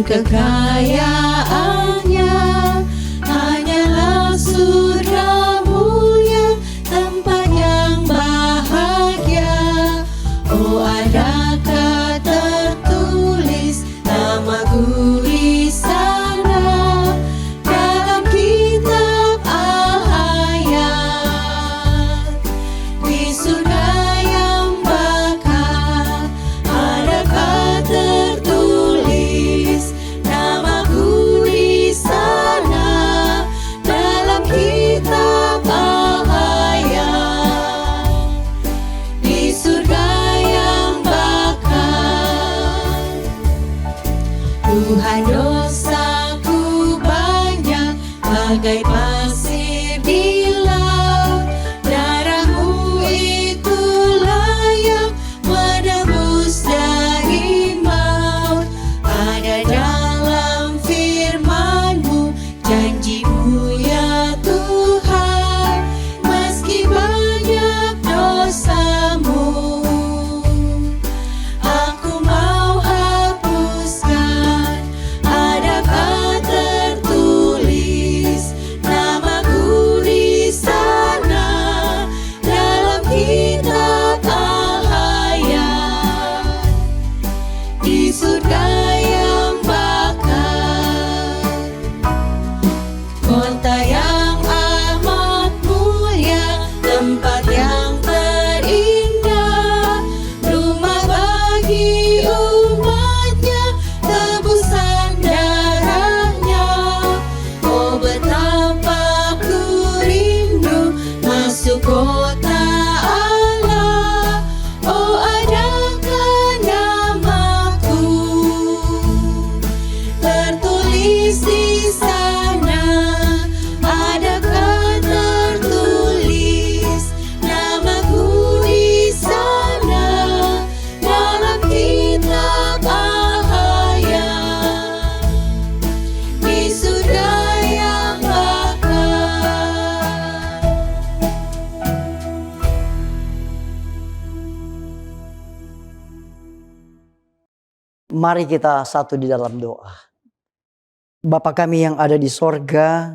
kekayaannya hanyalah surga mulia, tempat yang bahagia. Oh, adakah tertulis namaku di sana dalam kitab Al-Hayat? Di surga yang bakal adakah tertulis namaku di sana dalam kitab Al-Hayat? Di surga yang bakal. Tuhan, dosaku banyak bagai pasir di laut, darah-Mu itu layak menebus dari maut. Ada dalam firman-Mu, janji-Mu ya Tuhan, meski banyak dosamu, aku mau hapuskan. Adakah tertulis namaku di sana dalam kitab Al-Hayat? Di surga yang bakal. Kota yang amat mulia, tempat yang terindah, rumah bagi umatnya, tebusan darahnya. Oh, betapa ku rindu masuk kota Allah. Oh, adakah namaku tertulis di sana? Adakah tertulis namaku di sana dalam kitab Al-Hayat? Di surga yang bakal. Mari kita satu di dalam doa. Bapa kami yang ada di sorga,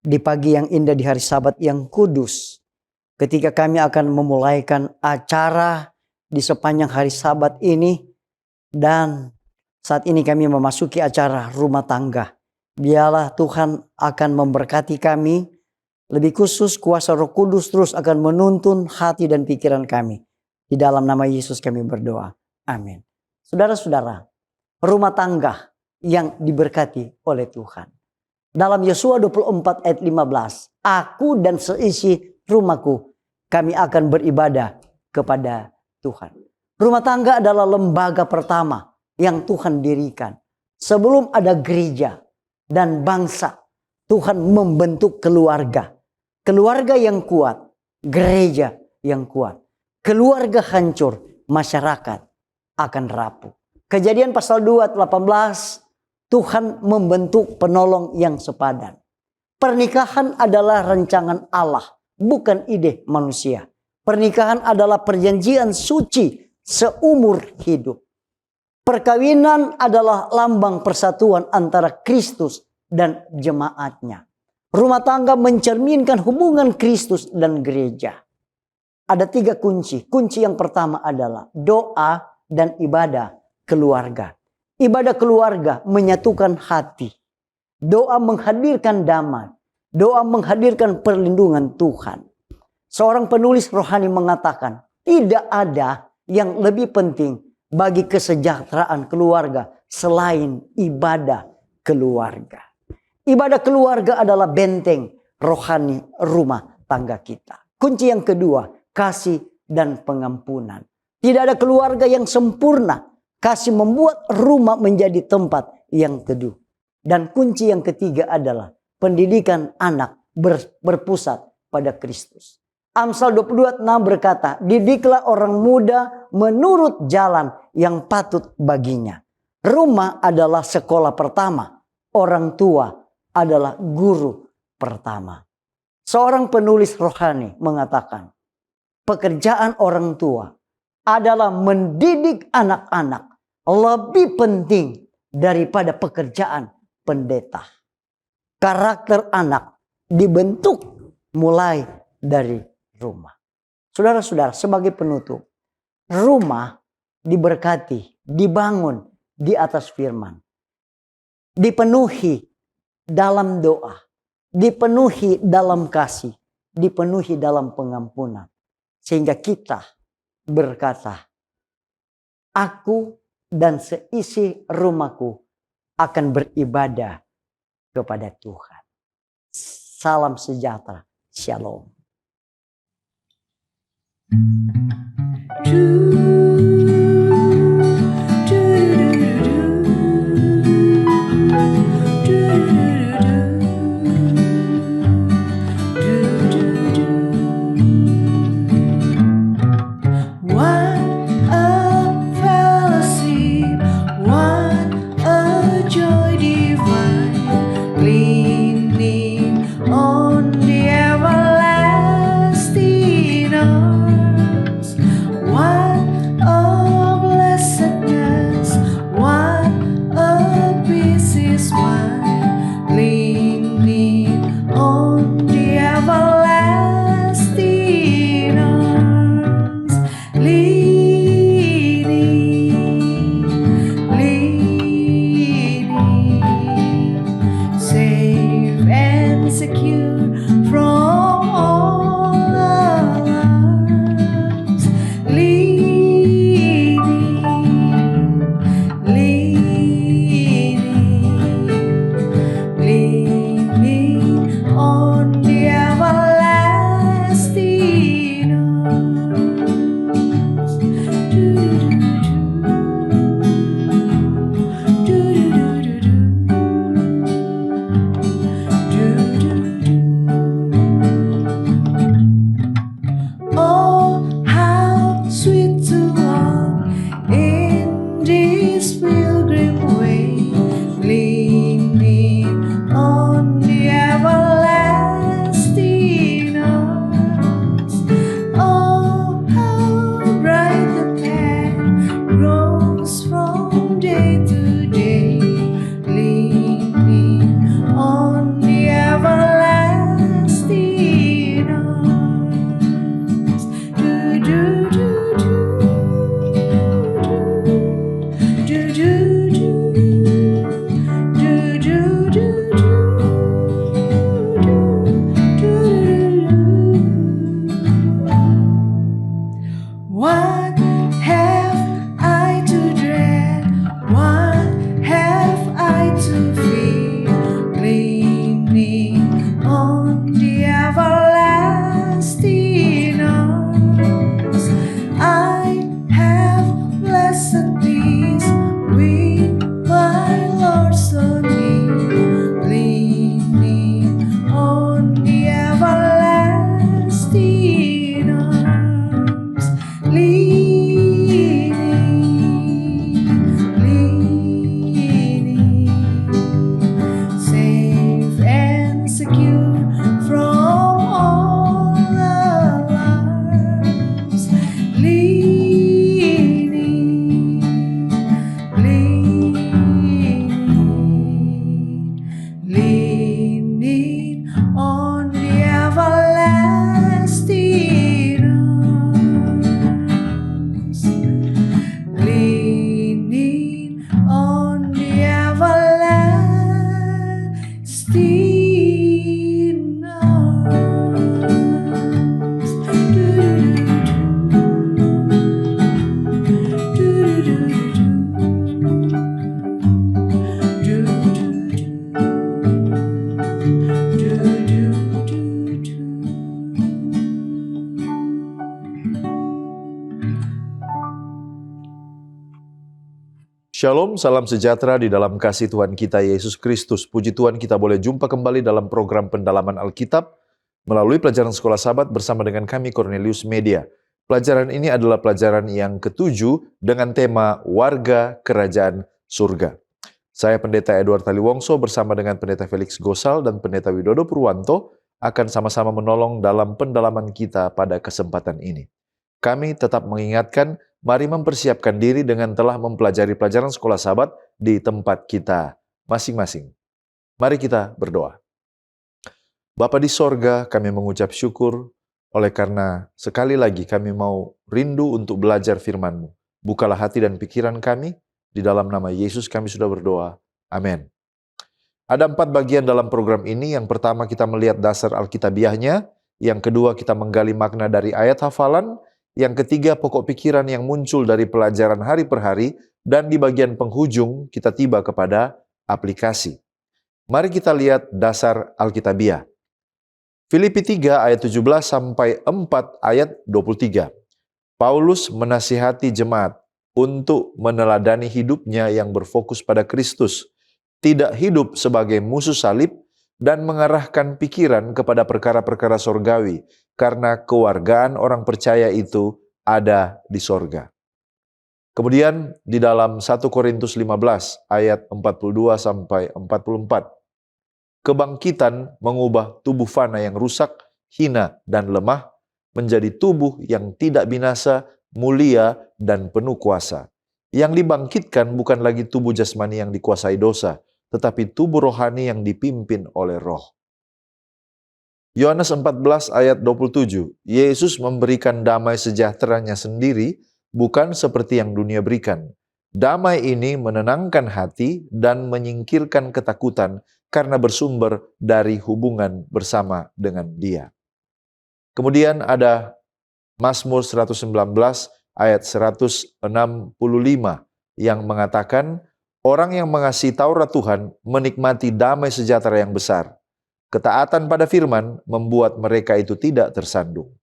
di pagi yang indah di hari Sabat yang kudus, ketika kami akan memulaikan acara di sepanjang hari Sabat ini, dan saat ini kami memasuki acara rumah tangga. Biarlah Tuhan akan memberkati kami, lebih khusus kuasa Roh Kudus terus akan menuntun hati dan pikiran kami. Di dalam nama Yesus kami berdoa. Amin. Saudara-saudara, rumah tangga yang diberkati oleh Tuhan. Dalam Yosua 24 ayat 15, aku dan seisi rumahku, kami akan beribadah kepada Tuhan. Rumah tangga adalah lembaga pertama yang Tuhan dirikan. Sebelum ada gereja dan bangsa, Tuhan membentuk keluarga. Keluarga yang kuat, gereja yang kuat. Keluarga hancur, masyarakat akan rapuh. Kejadian pasal 2 ayat 18, Tuhan membentuk penolong yang sepadan. Pernikahan adalah rancangan Allah, bukan ide manusia. Pernikahan adalah perjanjian suci seumur hidup. Perkawinan adalah lambang persatuan antara Kristus dan jemaatnya. Rumah tangga mencerminkan hubungan Kristus dan gereja. Ada 3 kunci. Kunci yang pertama adalah doa dan ibadah keluarga. Ibadah keluarga menyatukan hati. Doa menghadirkan damai. Doa menghadirkan perlindungan Tuhan. Seorang penulis rohani mengatakan, tidak ada yang lebih penting bagi kesejahteraan keluarga selain ibadah keluarga. Ibadah keluarga adalah benteng rohani rumah tangga kita. Kunci yang kedua, kasih dan pengampunan. Tidak ada keluarga yang sempurna. Kasih membuat rumah menjadi tempat yang teduh. Dan kunci yang ketiga adalah pendidikan anak berpusat pada Kristus. Amsal 22:6 berkata, didiklah orang muda menurut jalan yang patut baginya. Rumah adalah sekolah pertama. Orang tua adalah guru pertama. Seorang penulis rohani mengatakan, pekerjaan orang tua adalah mendidik anak-anak lebih penting daripada pekerjaan pendeta. Karakter anak dibentuk mulai dari rumah. Saudara-saudara, sebagai penutup, rumah diberkati, dibangun di atas firman. Dipenuhi dalam doa, dipenuhi dalam kasih, dipenuhi dalam pengampunan. Sehingga kita berkata, aku dan seisi rumahku akan beribadah kepada Tuhan. Salam sejahtera. Shalom. Shalom, salam sejahtera di dalam kasih Tuhan kita Yesus Kristus. Puji Tuhan kita boleh jumpa kembali dalam program pendalaman Alkitab melalui pelajaran Sekolah Sabat bersama dengan kami Cornelius Media. Pelajaran ini adalah pelajaran yang ke-7 dengan tema Warga Kerajaan Surga. Saya Pendeta Edward Taliwongso bersama dengan Pendeta Felix Gosal dan Pendeta Widodo Purwanto akan sama-sama menolong dalam pendalaman kita pada kesempatan ini. Kami tetap mengingatkan, mari mempersiapkan diri dengan telah mempelajari pelajaran Sekolah Sabat di tempat kita masing-masing. Mari kita berdoa. Bapa di sorga, kami mengucap syukur oleh karena sekali lagi kami mau rindu untuk belajar firman-Mu. Bukalah hati dan pikiran kami, di dalam nama Yesus kami sudah berdoa. Amin. Ada 4 bagian dalam program ini. Yang pertama kita melihat dasar Alkitabiahnya, yang kedua kita menggali makna dari ayat hafalan, yang ketiga pokok pikiran yang muncul dari pelajaran hari per hari, dan di bagian penghujung kita tiba kepada aplikasi. Mari kita lihat dasar Alkitabiah. Filipi 3 ayat 17 sampai 4 ayat 23. Paulus menasihati jemaat untuk meneladani hidupnya yang berfokus pada Kristus, tidak hidup sebagai musuh salib, dan mengarahkan pikiran kepada perkara-perkara sorgawi, karena kewargaan orang percaya itu ada di sorga. Kemudian di dalam 1 Korintus 15 ayat 42 sampai 44. Kebangkitan mengubah tubuh fana yang rusak, hina, dan lemah menjadi tubuh yang tidak binasa, mulia, dan penuh kuasa. Yang dibangkitkan bukan lagi tubuh jasmani yang dikuasai dosa, tetapi tubuh rohani yang dipimpin oleh Roh. Yohanes 14 ayat 27, Yesus memberikan damai sejahteranya sendiri, bukan seperti yang dunia berikan. Damai ini menenangkan hati dan menyingkirkan ketakutan karena bersumber dari hubungan bersama dengan Dia. Kemudian ada Mazmur 119 ayat 165 yang mengatakan, orang yang mengasihi Taurat Tuhan menikmati damai sejahtera yang besar. Ketaatan pada firman membuat mereka itu tidak tersandung.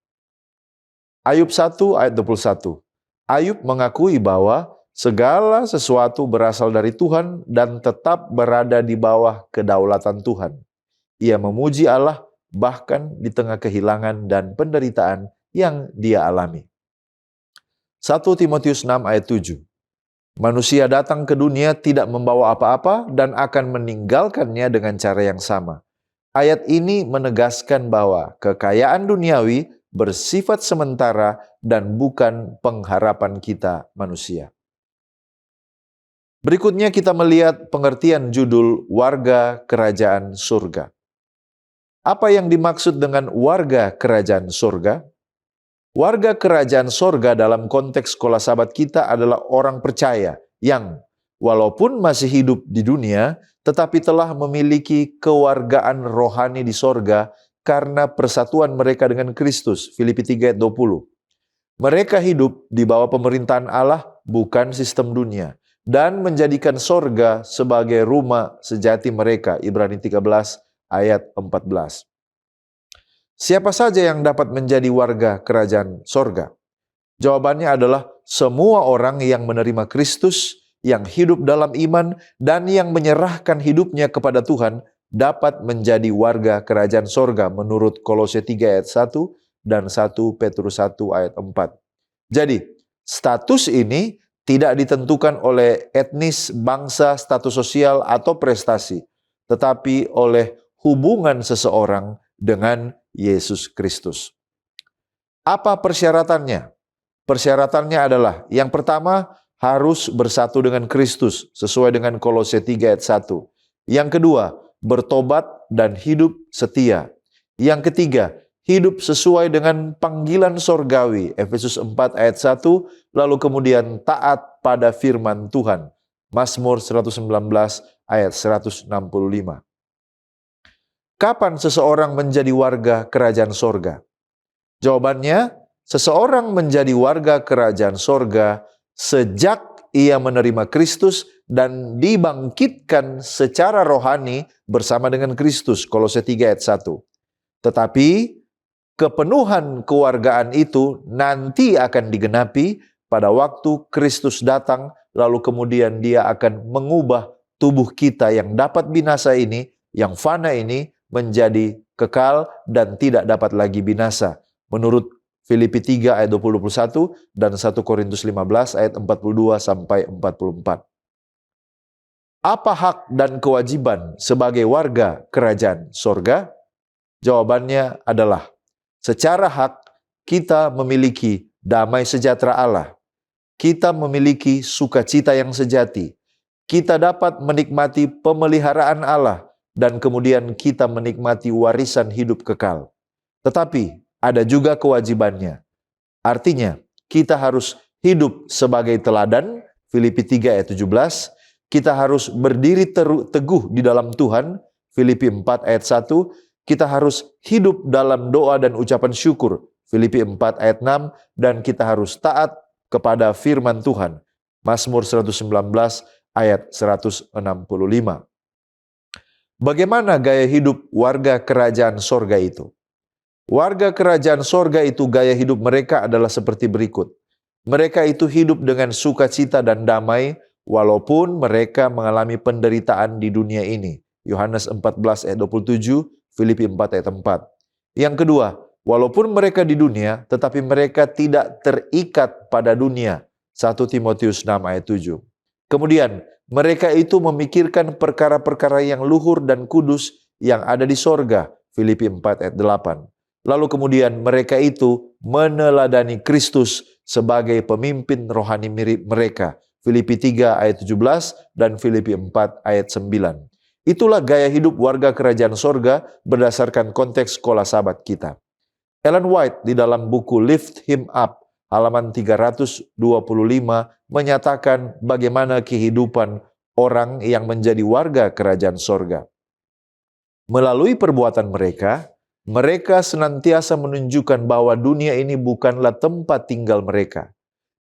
Ayub 1 ayat 21. Ayub mengakui bahwa segala sesuatu berasal dari Tuhan dan tetap berada di bawah kedaulatan Tuhan. Ia memuji Allah bahkan di tengah kehilangan dan penderitaan yang dia alami. 1 Timotius 6 ayat 7. Manusia datang ke dunia tidak membawa apa-apa dan akan meninggalkannya dengan cara yang sama. Ayat ini menegaskan bahwa kekayaan duniawi bersifat sementara dan bukan pengharapan kita manusia. Berikutnya kita melihat pengertian judul warga kerajaan surga. Apa yang dimaksud dengan warga kerajaan surga? Warga kerajaan sorga dalam konteks sekolah sahabat kita adalah orang percaya yang walaupun masih hidup di dunia, tetapi telah memiliki kewargaan rohani di sorga karena persatuan mereka dengan Kristus. Filipi 3 ayat 20. Mereka hidup di bawah pemerintahan Allah, bukan sistem dunia, dan menjadikan sorga sebagai rumah sejati mereka. Ibrani 13 ayat 14. Siapa saja yang dapat menjadi warga kerajaan sorga? Jawabannya adalah semua orang yang menerima Kristus, yang hidup dalam iman, dan yang menyerahkan hidupnya kepada Tuhan dapat menjadi warga kerajaan sorga menurut Kolose 3 ayat 1 dan 1 Petrus 1 ayat 4. Jadi, status ini tidak ditentukan oleh etnis, bangsa, status sosial, atau prestasi, tetapi oleh hubungan seseorang dengan Yesus Kristus. Apa persyaratannya? Persyaratannya adalah yang pertama harus bersatu dengan Kristus sesuai dengan Kolose 3 ayat 1. Yang kedua, bertobat dan hidup setia. Yang ketiga, hidup sesuai dengan panggilan sorgawi. Efesus 4 ayat 1, lalu kemudian taat pada firman Tuhan. Mazmur 119 ayat 165. Kapan seseorang menjadi warga kerajaan sorga? Jawabannya, seseorang menjadi warga kerajaan sorga sejak ia menerima Kristus dan dibangkitkan secara rohani bersama dengan Kristus. Kolose 3 ayat 1. Tetapi kepenuhan kewargaan itu nanti akan digenapi pada waktu Kristus datang, lalu kemudian Dia akan mengubah tubuh kita yang dapat binasa ini, yang fana ini, menjadi kekal dan tidak dapat lagi binasa. Menurut Filipi 3 ayat 21 dan 1 Korintus 15 ayat 42 sampai 44. Apa hak dan kewajiban sebagai warga kerajaan sorga? Jawabannya adalah, secara hak kita memiliki damai sejahtera Allah. Kita memiliki sukacita yang sejati. kita dapat menikmati pemeliharaan Allah dan kemudian kita menikmati warisan hidup kekal. Tetapi ada juga kewajibannya. Artinya, kita harus hidup sebagai teladan, Filipi 3 ayat 17. Kita harus berdiri teguh di dalam Tuhan, Filipi 4 ayat 1. Kita harus hidup dalam doa dan ucapan syukur, Filipi 4 ayat 6. Dan kita harus taat kepada firman Tuhan, Mazmur 119 ayat 165. Bagaimana gaya hidup warga kerajaan sorga itu? Warga kerajaan sorga itu gaya hidup mereka adalah seperti berikut. Mereka itu hidup dengan sukacita dan damai walaupun mereka mengalami penderitaan di dunia ini. Yohanes 14 ayat 27, Filipi 4 ayat 4. Yang kedua, walaupun mereka di dunia tetapi mereka tidak terikat pada dunia. 1 Timotius 6 ayat 7. Kemudian, mereka itu memikirkan perkara-perkara yang luhur dan kudus yang ada di sorga. Filipi 4 ayat 8. Lalu kemudian mereka itu meneladani Kristus sebagai pemimpin rohani mereka. Filipi 3 ayat 17 dan Filipi 4 ayat 9. Itulah gaya hidup warga kerajaan sorga berdasarkan konteks sekolah sahabat kita. Ellen White di dalam buku Lift Him Up halaman 325 menyatakan bagaimana kehidupan orang yang menjadi warga kerajaan sorga. Melalui perbuatan mereka, mereka senantiasa menunjukkan bahwa dunia ini bukanlah tempat tinggal mereka.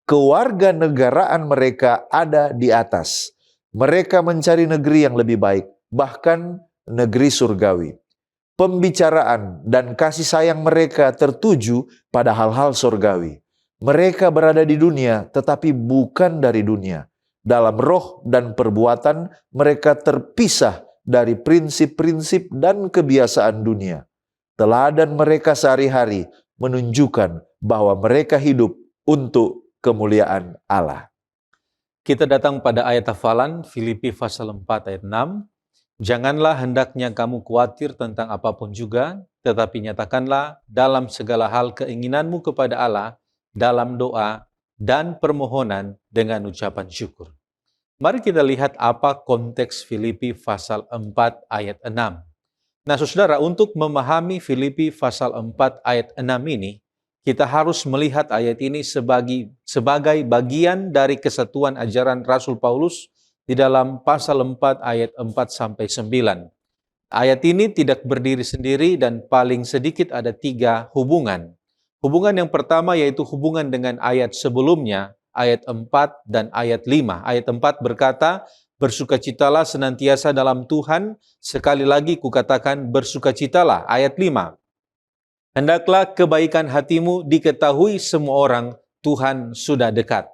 Kewarganegaraan mereka ada di atas. Mereka mencari negeri yang lebih baik, bahkan negeri surgawi. Pembicaraan dan kasih sayang mereka tertuju pada hal-hal surgawi. Mereka berada di dunia tetapi bukan dari dunia. Dalam roh dan perbuatan mereka terpisah dari prinsip-prinsip dan kebiasaan dunia. Teladan mereka sehari-hari menunjukkan bahwa mereka hidup untuk kemuliaan Allah. Kita datang pada ayat hafalan Filipi pasal 4 ayat 6. Janganlah hendaknya kamu khawatir tentang apapun juga, tetapi nyatakanlah dalam segala hal keinginanmu kepada Allah dalam doa dan permohonan dengan ucapan syukur. Mari kita lihat apa konteks Filipi pasal 4 ayat 6. Nah, saudara, untuk memahami Filipi pasal 4 ayat 6 ini, kita harus melihat ayat ini sebagai bagian dari kesatuan ajaran Rasul Paulus di dalam pasal 4 ayat 4-9. Ayat ini tidak berdiri sendiri dan paling sedikit ada 3 hubungan. Hubungan yang pertama yaitu hubungan dengan ayat sebelumnya, ayat 4 dan ayat 5. Ayat 4 berkata, bersukacitalah senantiasa dalam Tuhan, sekali lagi kukatakan bersukacitalah. Ayat 5, hendaklah kebaikan hatimu diketahui semua orang, Tuhan sudah dekat.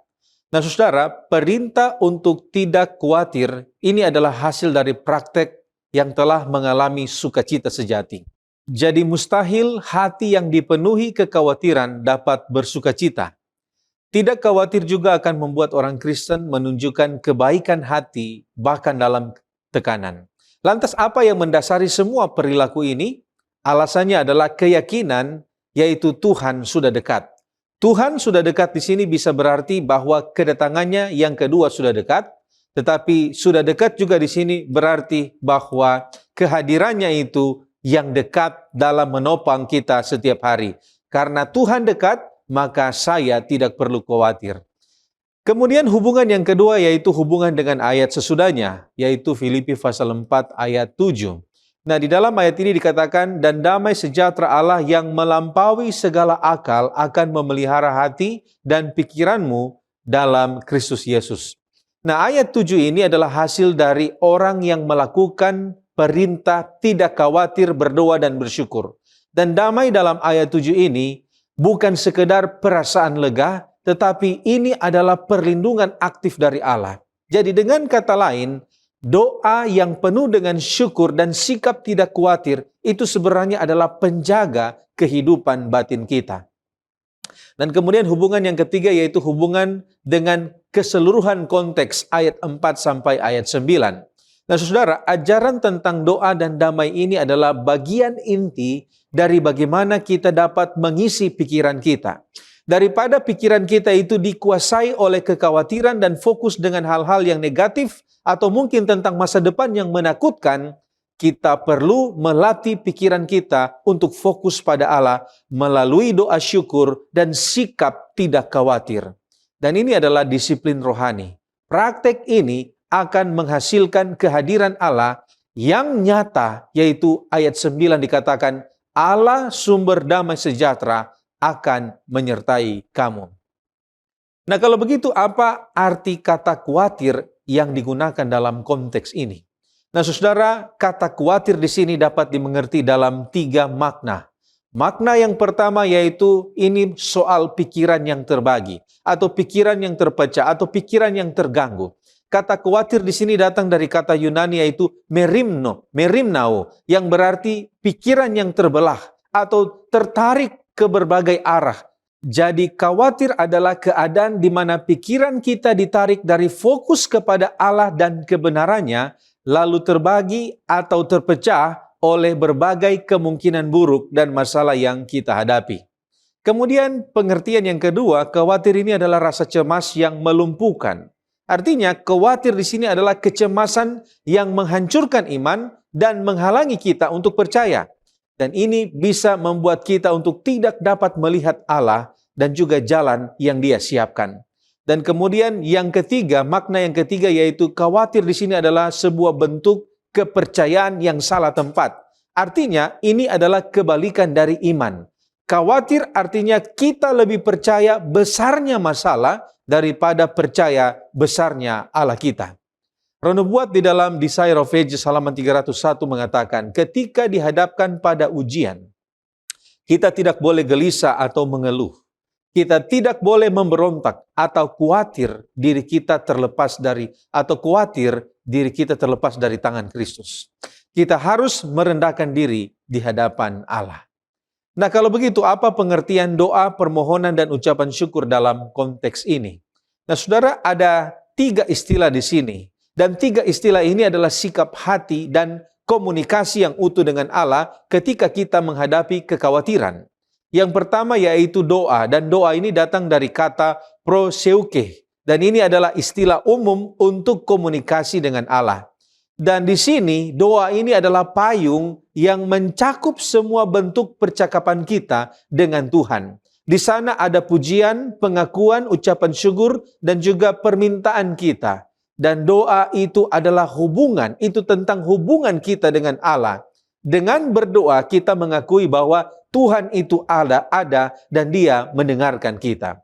Nah saudara, perintah untuk tidak khawatir ini adalah hasil dari praktek yang telah mengalami sukacita sejati. Jadi mustahil hati yang dipenuhi kekhawatiran dapat bersukacita. Tidak khawatir juga akan membuat orang Kristen menunjukkan kebaikan hati bahkan dalam tekanan. Lantas apa yang mendasari semua perilaku ini? Alasannya adalah keyakinan, yaitu Tuhan sudah dekat. Tuhan sudah dekat di sini bisa berarti bahwa kedatangannya yang kedua sudah dekat, tetapi sudah dekat juga di sini berarti bahwa kehadirannya itu yang dekat dalam menopang kita setiap hari. Karena Tuhan dekat, maka saya tidak perlu khawatir. Kemudian hubungan yang kedua yaitu hubungan dengan ayat sesudahnya, yaitu Filipi pasal 4 ayat 7. Nah, di dalam ayat ini dikatakan, dan damai sejahtera Allah yang melampaui segala akal akan memelihara hati dan pikiranmu dalam Kristus Yesus. Nah, ayat 7 ini adalah hasil dari orang yang melakukan perintah tidak khawatir, berdoa dan bersyukur. Dan damai dalam ayat 7 ini bukan sekedar perasaan lega, tetapi ini adalah perlindungan aktif dari Allah. Jadi dengan kata lain, doa yang penuh dengan syukur dan sikap tidak khawatir itu sebenarnya adalah penjaga kehidupan batin kita. Dan kemudian hubungan yang ketiga yaitu hubungan dengan keseluruhan konteks ayat 4 sampai ayat 9. Nah saudara, ajaran tentang doa dan damai ini adalah bagian inti dari bagaimana kita dapat mengisi pikiran kita. Daripada pikiran kita itu dikuasai oleh kekhawatiran dan fokus dengan hal-hal yang negatif atau mungkin tentang masa depan yang menakutkan, kita perlu melatih pikiran kita untuk fokus pada Allah melalui doa syukur dan sikap tidak khawatir. Dan ini adalah disiplin rohani. Praktek ini akan menghasilkan kehadiran Allah yang nyata, yaitu ayat 9 dikatakan, Allah sumber damai sejahtera akan menyertai kamu. Nah, kalau begitu apa arti kata khawatir yang digunakan dalam konteks ini? Nah, saudara, kata khawatir di sini dapat dimengerti dalam 3 makna. Makna yang pertama yaitu ini soal pikiran yang terbagi, atau pikiran yang terpecah, atau pikiran yang terganggu. Kata khawatir di sini datang dari kata Yunani yaitu merimnao, yang berarti pikiran yang terbelah atau tertarik ke berbagai arah. Jadi khawatir adalah keadaan di mana pikiran kita ditarik dari fokus kepada Allah dan kebenarannya, lalu terbagi atau terpecah oleh berbagai kemungkinan buruk dan masalah yang kita hadapi. Kemudian pengertian yang kedua, khawatir ini adalah rasa cemas yang melumpuhkan. Artinya khawatir di sini adalah kecemasan yang menghancurkan iman dan menghalangi kita untuk percaya. Dan ini bisa membuat kita untuk tidak dapat melihat Allah dan juga jalan yang Dia siapkan. Dan kemudian yang ketiga, makna yang ketiga yaitu khawatir di sini adalah sebuah bentuk kepercayaan yang salah tempat. Artinya ini adalah kebalikan dari iman. Khawatir artinya kita lebih percaya besarnya masalah daripada percaya besarnya Allah kita. Penubuat di dalam Desire of Ages halaman 301 mengatakan, ketika dihadapkan pada ujian, kita tidak boleh gelisah atau mengeluh. Kita tidak boleh memberontak atau khawatir diri kita terlepas dari tangan Kristus. Kita harus merendahkan diri di hadapan Allah. Nah, kalau begitu apa pengertian doa, permohonan, dan ucapan syukur dalam konteks ini? Nah, saudara, ada 3 istilah di sini. Dan 3 istilah ini adalah sikap hati dan komunikasi yang utuh dengan Allah ketika kita menghadapi kekhawatiran. Yang pertama yaitu doa, dan doa ini datang dari kata proseuche. Dan ini adalah istilah umum untuk komunikasi dengan Allah. Dan di sini doa ini adalah payung yang mencakup semua bentuk percakapan kita dengan Tuhan. Di sana ada pujian, pengakuan, ucapan syukur, dan juga permintaan kita. Dan doa itu adalah hubungan, itu tentang hubungan kita dengan Allah. Dengan berdoa kita mengakui bahwa Tuhan itu ada dan Dia mendengarkan kita.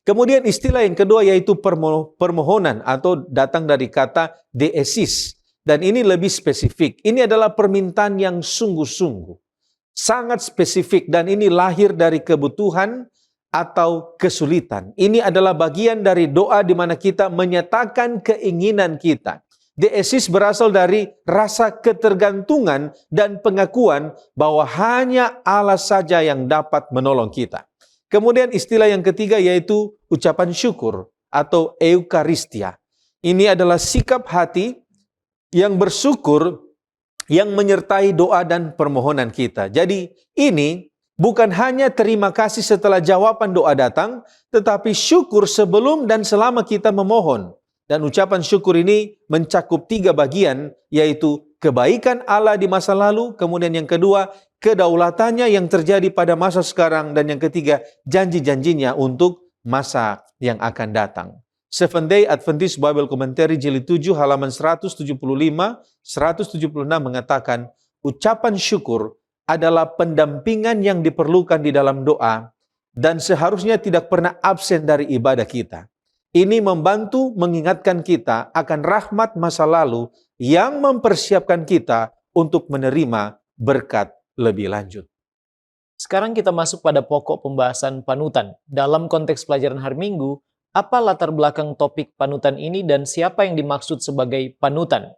Kemudian istilah yang kedua yaitu permohonan atau datang dari kata deesis. Dan ini lebih spesifik. Ini adalah permintaan yang sungguh-sungguh. Sangat spesifik dan ini lahir dari kebutuhan atau kesulitan. Ini adalah bagian dari doa di mana kita menyatakan keinginan kita. Deesis berasal dari rasa ketergantungan dan pengakuan bahwa hanya Allah saja yang dapat menolong kita. Kemudian istilah yang ketiga yaitu ucapan syukur atau eukaristia. Ini adalah sikap hati yang bersyukur yang menyertai doa dan permohonan kita. Jadi ini bukan hanya terima kasih setelah jawaban doa datang, tetapi syukur sebelum dan selama kita memohon. Dan ucapan syukur ini mencakup 3 bagian, yaitu kebaikan Allah di masa lalu, kemudian yang kedua, kedaulatannya yang terjadi pada masa sekarang, dan yang ketiga, janji-janjinya untuk masa yang akan datang. Seventh Day Adventist Bible Commentary jilid 7 halaman 175-176 mengatakan, ucapan syukur adalah pendampingan yang diperlukan di dalam doa dan seharusnya tidak pernah absen dari ibadah kita. Ini membantu mengingatkan kita akan rahmat masa lalu yang mempersiapkan kita untuk menerima berkat lebih lanjut. Sekarang kita masuk pada pokok pembahasan panutan. Dalam konteks pelajaran hari Minggu, apa latar belakang topik panutan ini dan siapa yang dimaksud sebagai panutan?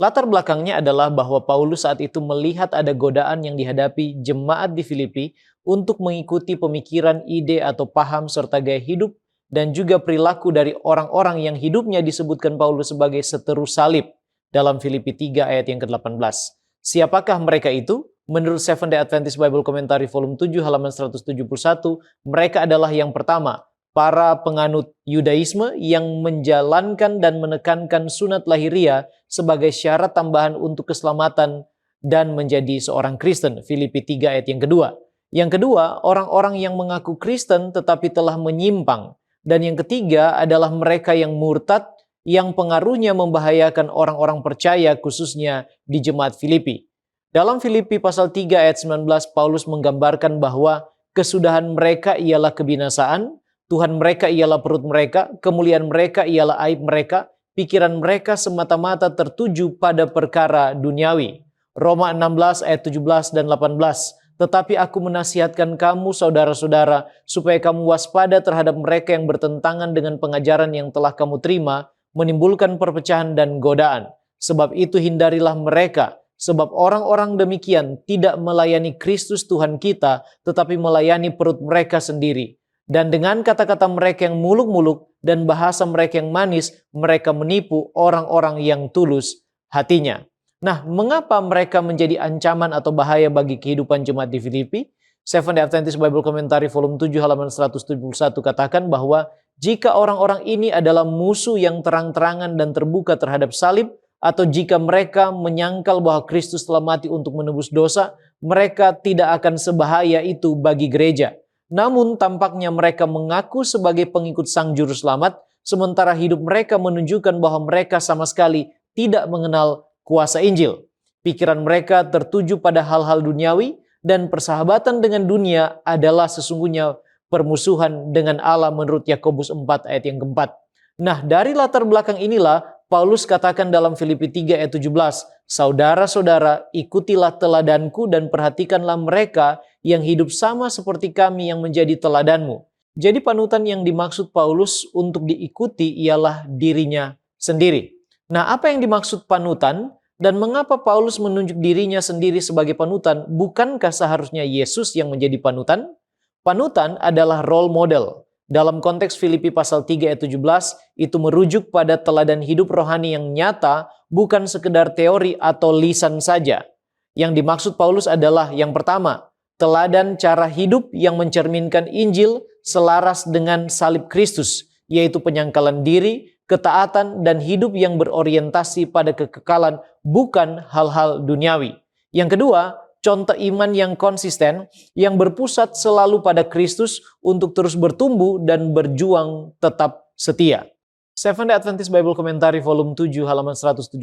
Latar belakangnya adalah bahwa Paulus saat itu melihat ada godaan yang dihadapi jemaat di Filipi untuk mengikuti pemikiran, ide, atau paham serta gaya hidup dan juga perilaku dari orang-orang yang hidupnya disebutkan Paulus sebagai seteru salib dalam Filipi 3 ayat yang ke-18. Siapakah mereka itu? menurut Seventh-day Adventist Bible Commentary volume 7 halaman 171, mereka adalah yang pertama, para penganut Yudaisme yang menjalankan dan menekankan sunat lahiriah sebagai syarat tambahan untuk keselamatan dan menjadi seorang Kristen. Filipi 3 ayat yang kedua. Yang kedua, orang-orang yang mengaku Kristen tetapi telah menyimpang. Dan yang ketiga adalah mereka yang murtad, yang pengaruhnya membahayakan orang-orang percaya khususnya di jemaat Filipi. Dalam Filipi pasal 3 ayat 19, Paulus menggambarkan bahwa kesudahan mereka ialah kebinasaan, Tuhan mereka ialah perut mereka, kemuliaan mereka ialah aib mereka, pikiran mereka semata-mata tertuju pada perkara duniawi. Roma 16 ayat 17 dan 18. Tetapi aku menasihatkan kamu saudara-saudara, supaya kamu waspada terhadap mereka yang bertentangan dengan pengajaran yang telah kamu terima, menimbulkan perpecahan dan godaan. Sebab itu hindarilah mereka, sebab orang-orang demikian tidak melayani Kristus Tuhan kita, tetapi melayani perut mereka sendiri. Dan dengan kata-kata mereka yang muluk-muluk dan bahasa mereka yang manis, mereka menipu orang-orang yang tulus hatinya. Nah, mengapa mereka menjadi ancaman atau bahaya bagi kehidupan jemaat di Filipi? Seventh-day Adventist Bible Commentary volume 7 halaman 171 katakan bahwa jika orang-orang ini adalah musuh yang terang-terangan dan terbuka terhadap salib, atau jika mereka menyangkal bahwa Kristus telah mati untuk menebus dosa, mereka tidak akan sebahaya itu bagi gereja. Namun tampaknya mereka mengaku sebagai pengikut Sang Juru Selamat, sementara hidup mereka menunjukkan bahwa mereka sama sekali tidak mengenal kuasa Injil. Pikiran mereka tertuju pada hal-hal duniawi, dan persahabatan dengan dunia adalah sesungguhnya permusuhan dengan Allah menurut Yakobus 4 ayat yang keempat. Nah, dari latar belakang inilah Paulus katakan dalam Filipi 3 ayat 17, saudara-saudara, ikutilah teladanku dan perhatikanlah mereka yang hidup sama seperti kami yang menjadi teladanmu. Jadi panutan yang dimaksud Paulus untuk diikuti ialah dirinya sendiri. Nah, apa yang dimaksud panutan dan mengapa Paulus menunjuk dirinya sendiri sebagai panutan? Bukankah seharusnya Yesus yang menjadi panutan? Panutan adalah role model. Dalam konteks Filipi pasal 3 ayat 17, itu merujuk pada teladan hidup rohani yang nyata, bukan sekedar teori atau lisan saja. Yang dimaksud Paulus adalah yang pertama, teladan cara hidup yang mencerminkan Injil selaras dengan salib Kristus, yaitu penyangkalan diri, ketaatan, dan hidup yang berorientasi pada kekekalan, bukan hal-hal duniawi. Yang kedua, contoh iman yang konsisten, yang berpusat selalu pada Kristus untuk terus bertumbuh dan berjuang tetap setia. Seventh-day Adventist Bible Commentary volume 7 halaman 171,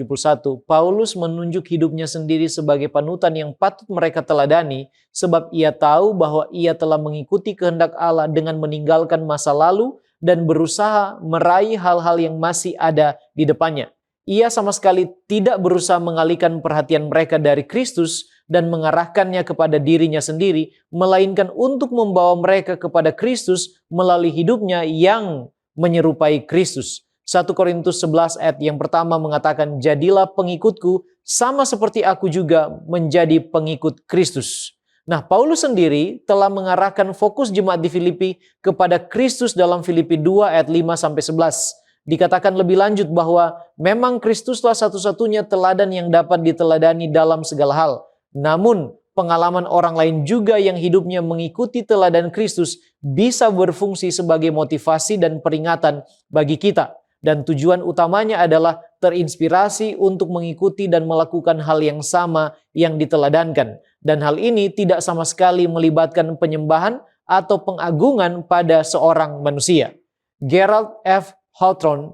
Paulus menunjuk hidupnya sendiri sebagai panutan yang patut mereka teladani, sebab ia tahu bahwa ia telah mengikuti kehendak Allah dengan meninggalkan masa lalu dan berusaha meraih hal-hal yang masih ada di depannya. Ia sama sekali tidak berusaha mengalihkan perhatian mereka dari Kristus dan mengarahkannya kepada dirinya sendiri, melainkan untuk membawa mereka kepada Kristus melalui hidupnya yang menyerupai Kristus. 1 Korintus 11 ayat yang pertama mengatakan, jadilah pengikutku sama seperti aku juga menjadi pengikut Kristus. Nah, Paulus sendiri telah mengarahkan fokus jemaat di Filipi kepada Kristus dalam Filipi 2 ayat 5-11. Dikatakan lebih lanjut bahwa memang Kristuslah satu-satunya teladan yang dapat diteladani dalam segala hal. Namun, pengalaman orang lain juga yang hidupnya mengikuti teladan Kristus bisa berfungsi sebagai motivasi dan peringatan bagi kita. Dan tujuan utamanya adalah terinspirasi untuk mengikuti dan melakukan hal yang sama yang diteladankan. Dan hal ini tidak sama sekali melibatkan penyembahan atau pengagungan pada seorang manusia. Gerald F. Hawthorne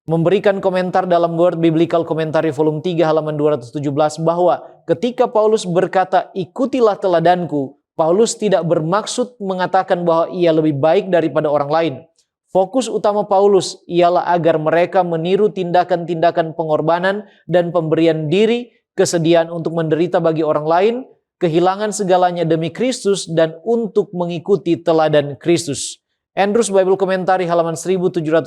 memberikan komentar dalam Word Biblical Commentary volume 3 halaman 217 bahwa ketika Paulus berkata, ikutilah teladanku, Paulus tidak bermaksud mengatakan bahwa ia lebih baik daripada orang lain. Fokus utama Paulus ialah agar mereka meniru tindakan-tindakan pengorbanan dan pemberian diri, kesediaan untuk menderita bagi orang lain, kehilangan segalanya demi Kristus, dan untuk mengikuti teladan Kristus. Andrews Bible Commentary halaman 1735.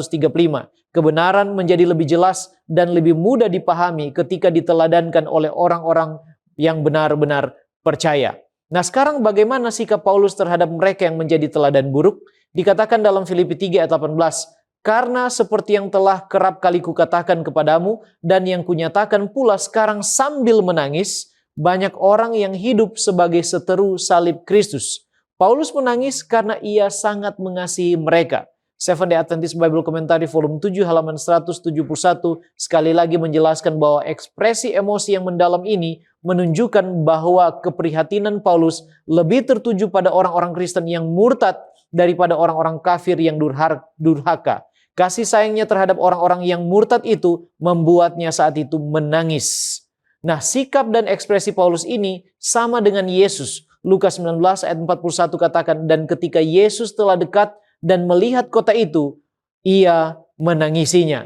Kebenaran menjadi lebih jelas dan lebih mudah dipahami ketika diteladankan oleh orang-orang yang benar-benar percaya. Nah, sekarang bagaimana sikap Paulus terhadap mereka yang menjadi teladan buruk? Dikatakan dalam Filipi 3 ayat 18, karena seperti yang telah kerap kali kukatakan kepadamu dan yang kunyatakan pula sekarang sambil menangis, banyak orang yang hidup sebagai seteru salib Kristus. Paulus menangis karena ia sangat mengasihi mereka. Seventh-day Adventist Bible Commentary volume 7 halaman 171 sekali lagi menjelaskan bahwa ekspresi emosi yang mendalam ini menunjukkan bahwa keprihatinan Paulus lebih tertuju pada orang-orang Kristen yang murtad daripada orang-orang kafir yang durhaka. Kasih sayangnya terhadap orang-orang yang murtad itu membuatnya saat itu menangis. Nah, sikap dan ekspresi Paulus ini sama dengan Yesus. Lukas 19 ayat 41 katakan, dan ketika Yesus telah dekat dan melihat kota itu, ia menangisinya.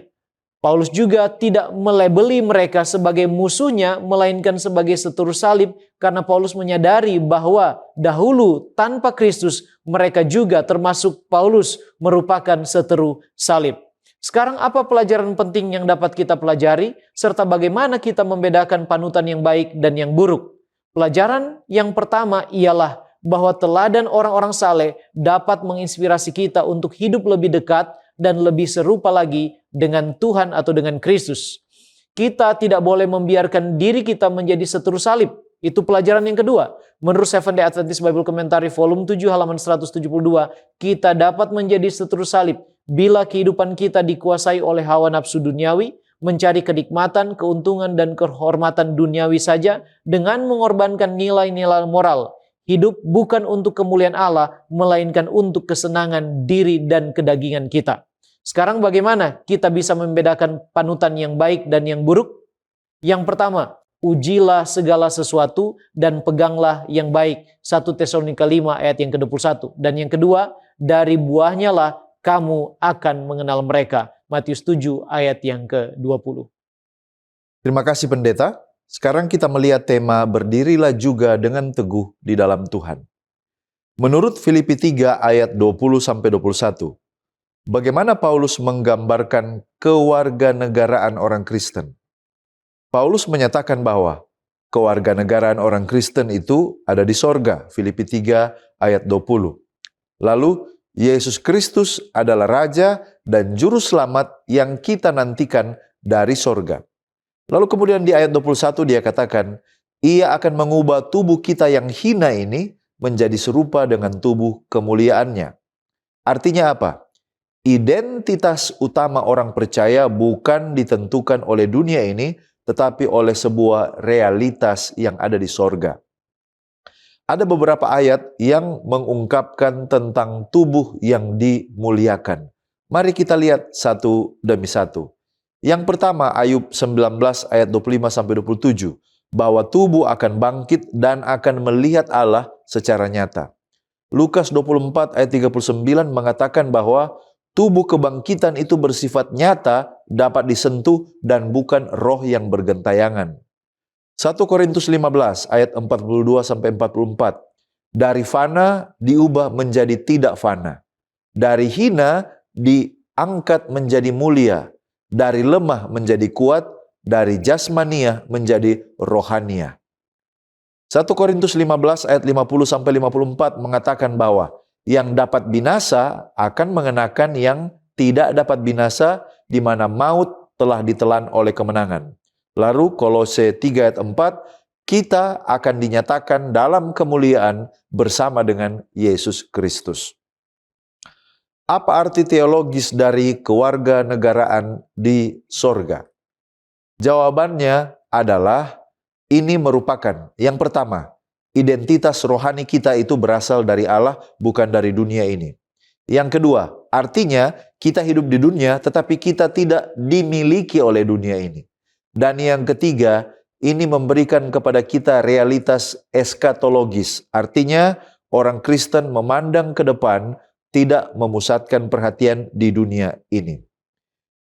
Paulus juga tidak melabeli mereka sebagai musuhnya, melainkan sebagai seteru salib, karena Paulus menyadari bahwa dahulu tanpa Kristus, mereka juga termasuk Paulus merupakan seteru salib. Sekarang apa pelajaran penting yang dapat kita pelajari, serta bagaimana kita membedakan panutan yang baik dan yang buruk? Pelajaran yang pertama ialah bahwa teladan orang-orang saleh dapat menginspirasi kita untuk hidup lebih dekat dan lebih serupa lagi dengan Tuhan atau dengan Kristus. Kita tidak boleh membiarkan diri kita menjadi seteru salib. Itu pelajaran yang kedua. Menurut Seventh-day Adventist Bible Commentary volume 7 halaman 172, kita dapat menjadi seteru salib bila kehidupan kita dikuasai oleh hawa nafsu duniawi, mencari kenikmatan, keuntungan, dan kehormatan duniawi saja dengan mengorbankan nilai-nilai moral. Hidup bukan untuk kemuliaan Allah, melainkan untuk kesenangan diri dan kedagingan kita. Sekarang bagaimana kita bisa membedakan panutan yang baik dan yang buruk? Yang pertama, ujilah segala sesuatu dan peganglah yang baik. 1 Tesalonika 5 ayat yang ke-21. Dan yang kedua, dari buahnya lah kamu akan mengenal mereka. Matius 7 ayat yang ke-20. Terima kasih pendeta. Sekarang kita melihat tema berdirilah juga dengan teguh di dalam Tuhan. Menurut Filipi 3 ayat 20-21, bagaimana Paulus menggambarkan kewarganegaraan orang Kristen? Paulus menyatakan bahwa kewarganegaraan orang Kristen itu ada di sorga, Filipi 3 ayat 20. Lalu, Yesus Kristus adalah Raja dan Juru Selamat yang kita nantikan dari sorga. Lalu kemudian di ayat 21 dia katakan, ia akan mengubah tubuh kita yang hina ini menjadi serupa dengan tubuh kemuliaannya. Artinya apa? Identitas utama orang percaya bukan ditentukan oleh dunia ini, tetapi oleh sebuah realitas yang ada di sorga. Ada beberapa ayat yang mengungkapkan tentang tubuh yang dimuliakan. Mari kita lihat satu demi satu. Yang pertama, Ayub 19 ayat 25-27, bahwa tubuh akan bangkit dan akan melihat Allah secara nyata. Lukas 24 ayat 39 mengatakan bahwa tubuh kebangkitan itu bersifat nyata, dapat disentuh, dan bukan roh yang bergentayangan. 1 Korintus 15 ayat 42-44, dari fana diubah menjadi tidak fana, dari hina diangkat menjadi mulia, dari lemah menjadi kuat, dari jasmania menjadi rohania. 1 Korintus 15 ayat 50-54 mengatakan bahwa yang dapat binasa akan mengenakan yang tidak dapat binasa, di mana maut telah ditelan oleh kemenangan. Lalu Kolose 3 ayat 4, kita akan dinyatakan dalam kemuliaan bersama dengan Yesus Kristus. Apa arti teologis dari kewarganegaraan di sorga? Jawabannya adalah ini merupakan yang pertama, identitas rohani kita itu berasal dari Allah, bukan dari dunia ini. Yang kedua, artinya kita hidup di dunia tetapi kita tidak dimiliki oleh dunia ini. Dan yang ketiga, ini memberikan kepada kita realitas eskatologis. Artinya orang Kristen memandang ke depan, tidak memusatkan perhatian di dunia ini.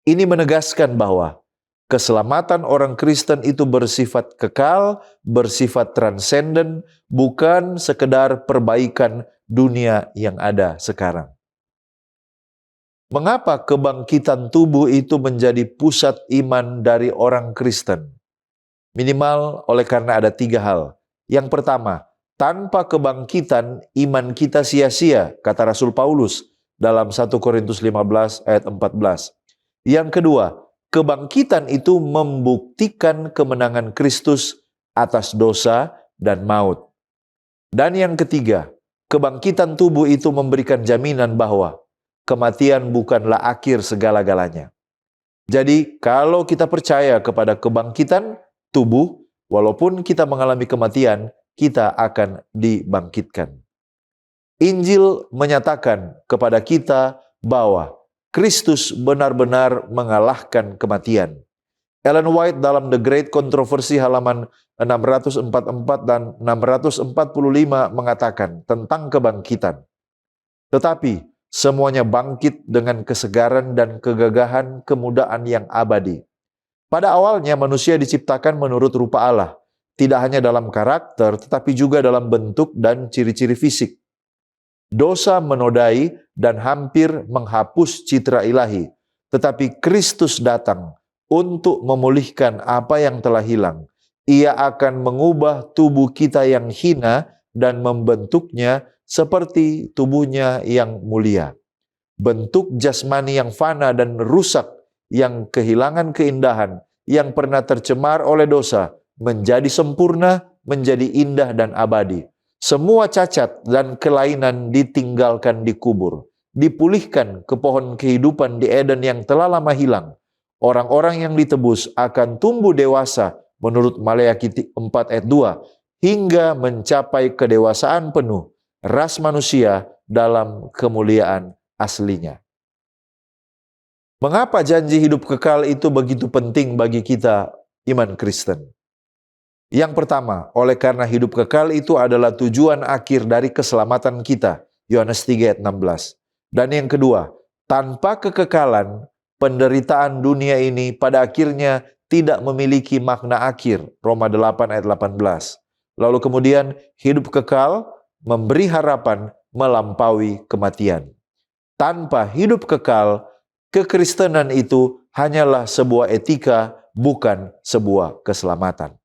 Ini menegaskan bahwa keselamatan orang Kristen itu bersifat kekal, bersifat transenden, bukan sekedar perbaikan dunia yang ada sekarang. Mengapa kebangkitan tubuh itu menjadi pusat iman dari orang Kristen? Minimal oleh karena ada 3 hal. Yang pertama, tanpa kebangkitan iman kita sia-sia, kata Rasul Paulus dalam 1 Korintus 15 ayat 14. Yang kedua, kebangkitan itu membuktikan kemenangan Kristus atas dosa dan maut. Dan yang ketiga, kebangkitan tubuh itu memberikan jaminan bahwa kematian bukanlah akhir segala-galanya. Jadi kalau kita percaya kepada kebangkitan tubuh, walaupun kita mengalami kematian, kita akan dibangkitkan. Injil menyatakan kepada kita bahwa Kristus benar-benar mengalahkan kematian. Ellen White dalam The Great Controversy halaman 644 dan 645 mengatakan tentang kebangkitan. Tetapi semuanya bangkit dengan kesegaran dan kegagahan kemudaan yang abadi. Pada awalnya manusia diciptakan menurut rupa Allah, tidak hanya dalam karakter tetapi juga dalam bentuk dan ciri-ciri fisik. Dosa menodai dan hampir menghapus citra ilahi, tetapi Kristus datang untuk memulihkan apa yang telah hilang. Ia akan mengubah tubuh kita yang hina dan membentuknya seperti tubuhnya yang mulia. Bentuk jasmani yang fana dan rusak, yang kehilangan keindahan, yang pernah tercemar oleh dosa, menjadi sempurna, menjadi indah dan abadi. Semua cacat dan kelainan ditinggalkan di kubur, dipulihkan ke pohon kehidupan di Eden yang telah lama hilang. Orang-orang yang ditebus akan tumbuh dewasa menurut Maleakhi 4 ayat 2 hingga mencapai kedewasaan penuh, ras manusia dalam kemuliaan aslinya. Mengapa janji hidup kekal itu begitu penting bagi kita iman Kristen? Yang pertama, oleh karena hidup kekal itu adalah tujuan akhir dari keselamatan kita, Yohanes 3 ayat 16. Dan yang kedua, tanpa kekekalan, penderitaan dunia ini pada akhirnya tidak memiliki makna akhir, Roma 8 ayat 18. Lalu kemudian hidup kekal memberi harapan melampaui kematian. Tanpa hidup kekal, kekristenan itu hanyalah sebuah etika, bukan sebuah keselamatan.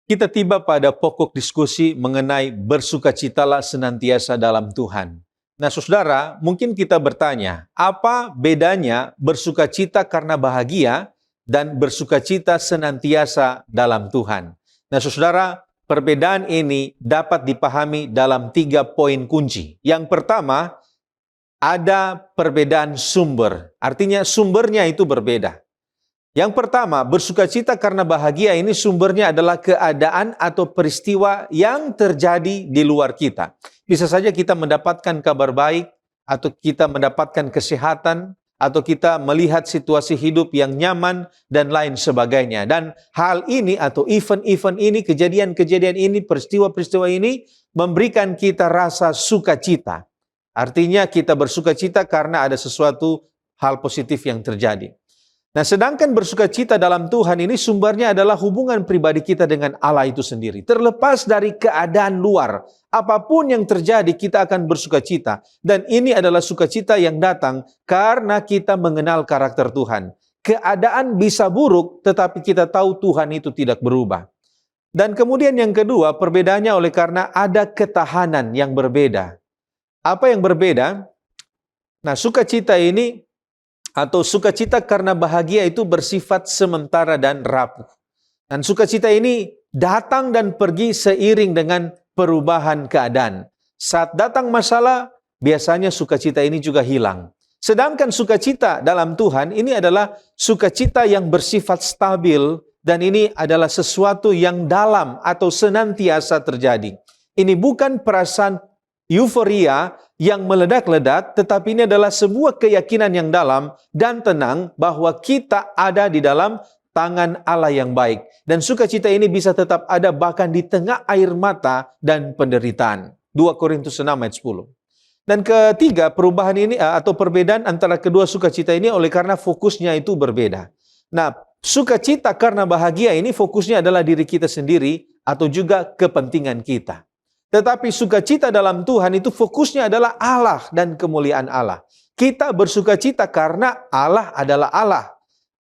Kita tiba pada pokok diskusi mengenai bersukacitalah senantiasa dalam Tuhan. Nah, saudara, mungkin kita bertanya, apa bedanya bersukacita karena bahagia dan bersukacita senantiasa dalam Tuhan? Nah, saudara, perbedaan ini dapat dipahami dalam 3 poin kunci. Yang pertama, ada perbedaan sumber. Artinya sumbernya itu berbeda. Yang pertama, bersukacita karena bahagia ini sumbernya adalah keadaan atau peristiwa yang terjadi di luar kita. Bisa saja kita mendapatkan kabar baik, atau kita mendapatkan kesehatan, atau kita melihat situasi hidup yang nyaman, dan lain sebagainya. Dan hal ini atau event-event ini, kejadian-kejadian ini, peristiwa-peristiwa ini memberikan kita rasa sukacita. Artinya kita bersukacita karena ada sesuatu hal positif yang terjadi. Nah, sedangkan bersukacita dalam Tuhan ini sumbernya adalah hubungan pribadi kita dengan Allah itu sendiri. Terlepas dari keadaan luar, apapun yang terjadi kita akan bersukacita. Dan ini adalah sukacita yang datang karena kita mengenal karakter Tuhan. Keadaan bisa buruk, tetapi kita tahu Tuhan itu tidak berubah. Dan kemudian yang kedua, perbedaannya oleh karena ada ketahanan yang berbeda. Apa yang berbeda? Nah, sukacita ini atau sukacita karena bahagia itu bersifat sementara dan rapuh. Dan sukacita ini datang dan pergi seiring dengan perubahan keadaan. Saat datang masalah, biasanya sukacita ini juga hilang. Sedangkan sukacita dalam Tuhan ini adalah sukacita yang bersifat stabil dan ini adalah sesuatu yang dalam atau senantiasa terjadi. Ini bukan perasaan euforia yang meledak-ledak, tetapi ini adalah sebuah keyakinan yang dalam dan tenang bahwa kita ada di dalam tangan Allah yang baik. Dan sukacita ini bisa tetap ada bahkan di tengah air mata dan penderitaan. 2 Korintus 6 ayat 10. Dan ketiga, perubahan ini atau perbedaan antara kedua sukacita ini oleh karena fokusnya itu berbeda. Nah, sukacita karena bahagia ini fokusnya adalah diri kita sendiri atau juga kepentingan kita. Tetapi sukacita dalam Tuhan itu fokusnya adalah Allah dan kemuliaan Allah. Kita bersukacita karena Allah adalah Allah.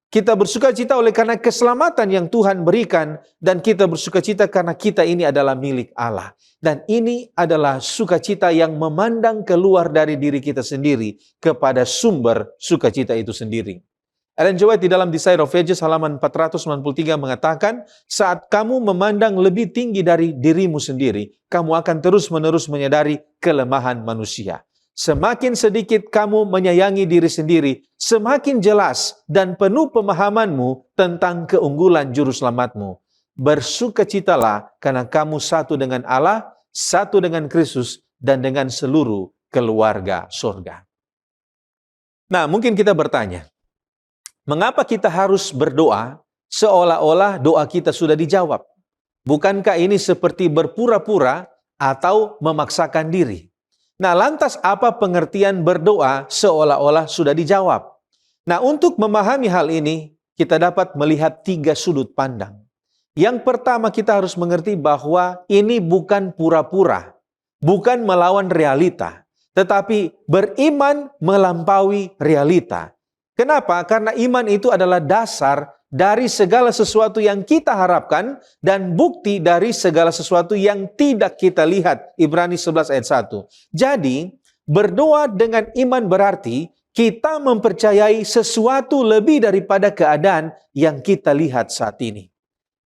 Kita bersukacita oleh karena keselamatan yang Tuhan berikan. Dan kita bersukacita karena kita ini adalah milik Allah. Dan ini adalah sukacita yang memandang keluar dari diri kita sendiri kepada sumber sukacita itu sendiri. Ellen G. White di dalam Desire of Ages halaman 493 mengatakan, saat kamu memandang lebih tinggi dari dirimu sendiri, kamu akan terus-menerus menyadari kelemahan manusia. Semakin sedikit kamu menyayangi diri sendiri, semakin jelas dan penuh pemahamanmu tentang keunggulan juru selamatmu. Bersukacitalah karena kamu satu dengan Allah, satu dengan Kristus, dan dengan seluruh keluarga surga. Nah, mungkin kita bertanya, mengapa kita harus berdoa seolah-olah doa kita sudah dijawab? Bukankah ini seperti berpura-pura atau memaksakan diri? Nah, lantas apa pengertian berdoa seolah-olah sudah dijawab? Nah, untuk memahami hal ini, kita dapat melihat 3 sudut pandang. Yang pertama, kita harus mengerti bahwa ini bukan pura-pura, bukan melawan realita, tetapi beriman melampaui realita. Kenapa? Karena iman itu adalah dasar dari segala sesuatu yang kita harapkan dan bukti dari segala sesuatu yang tidak kita lihat. Ibrani 11 ayat 1. Jadi, berdoa dengan iman berarti kita mempercayai sesuatu lebih daripada keadaan yang kita lihat saat ini.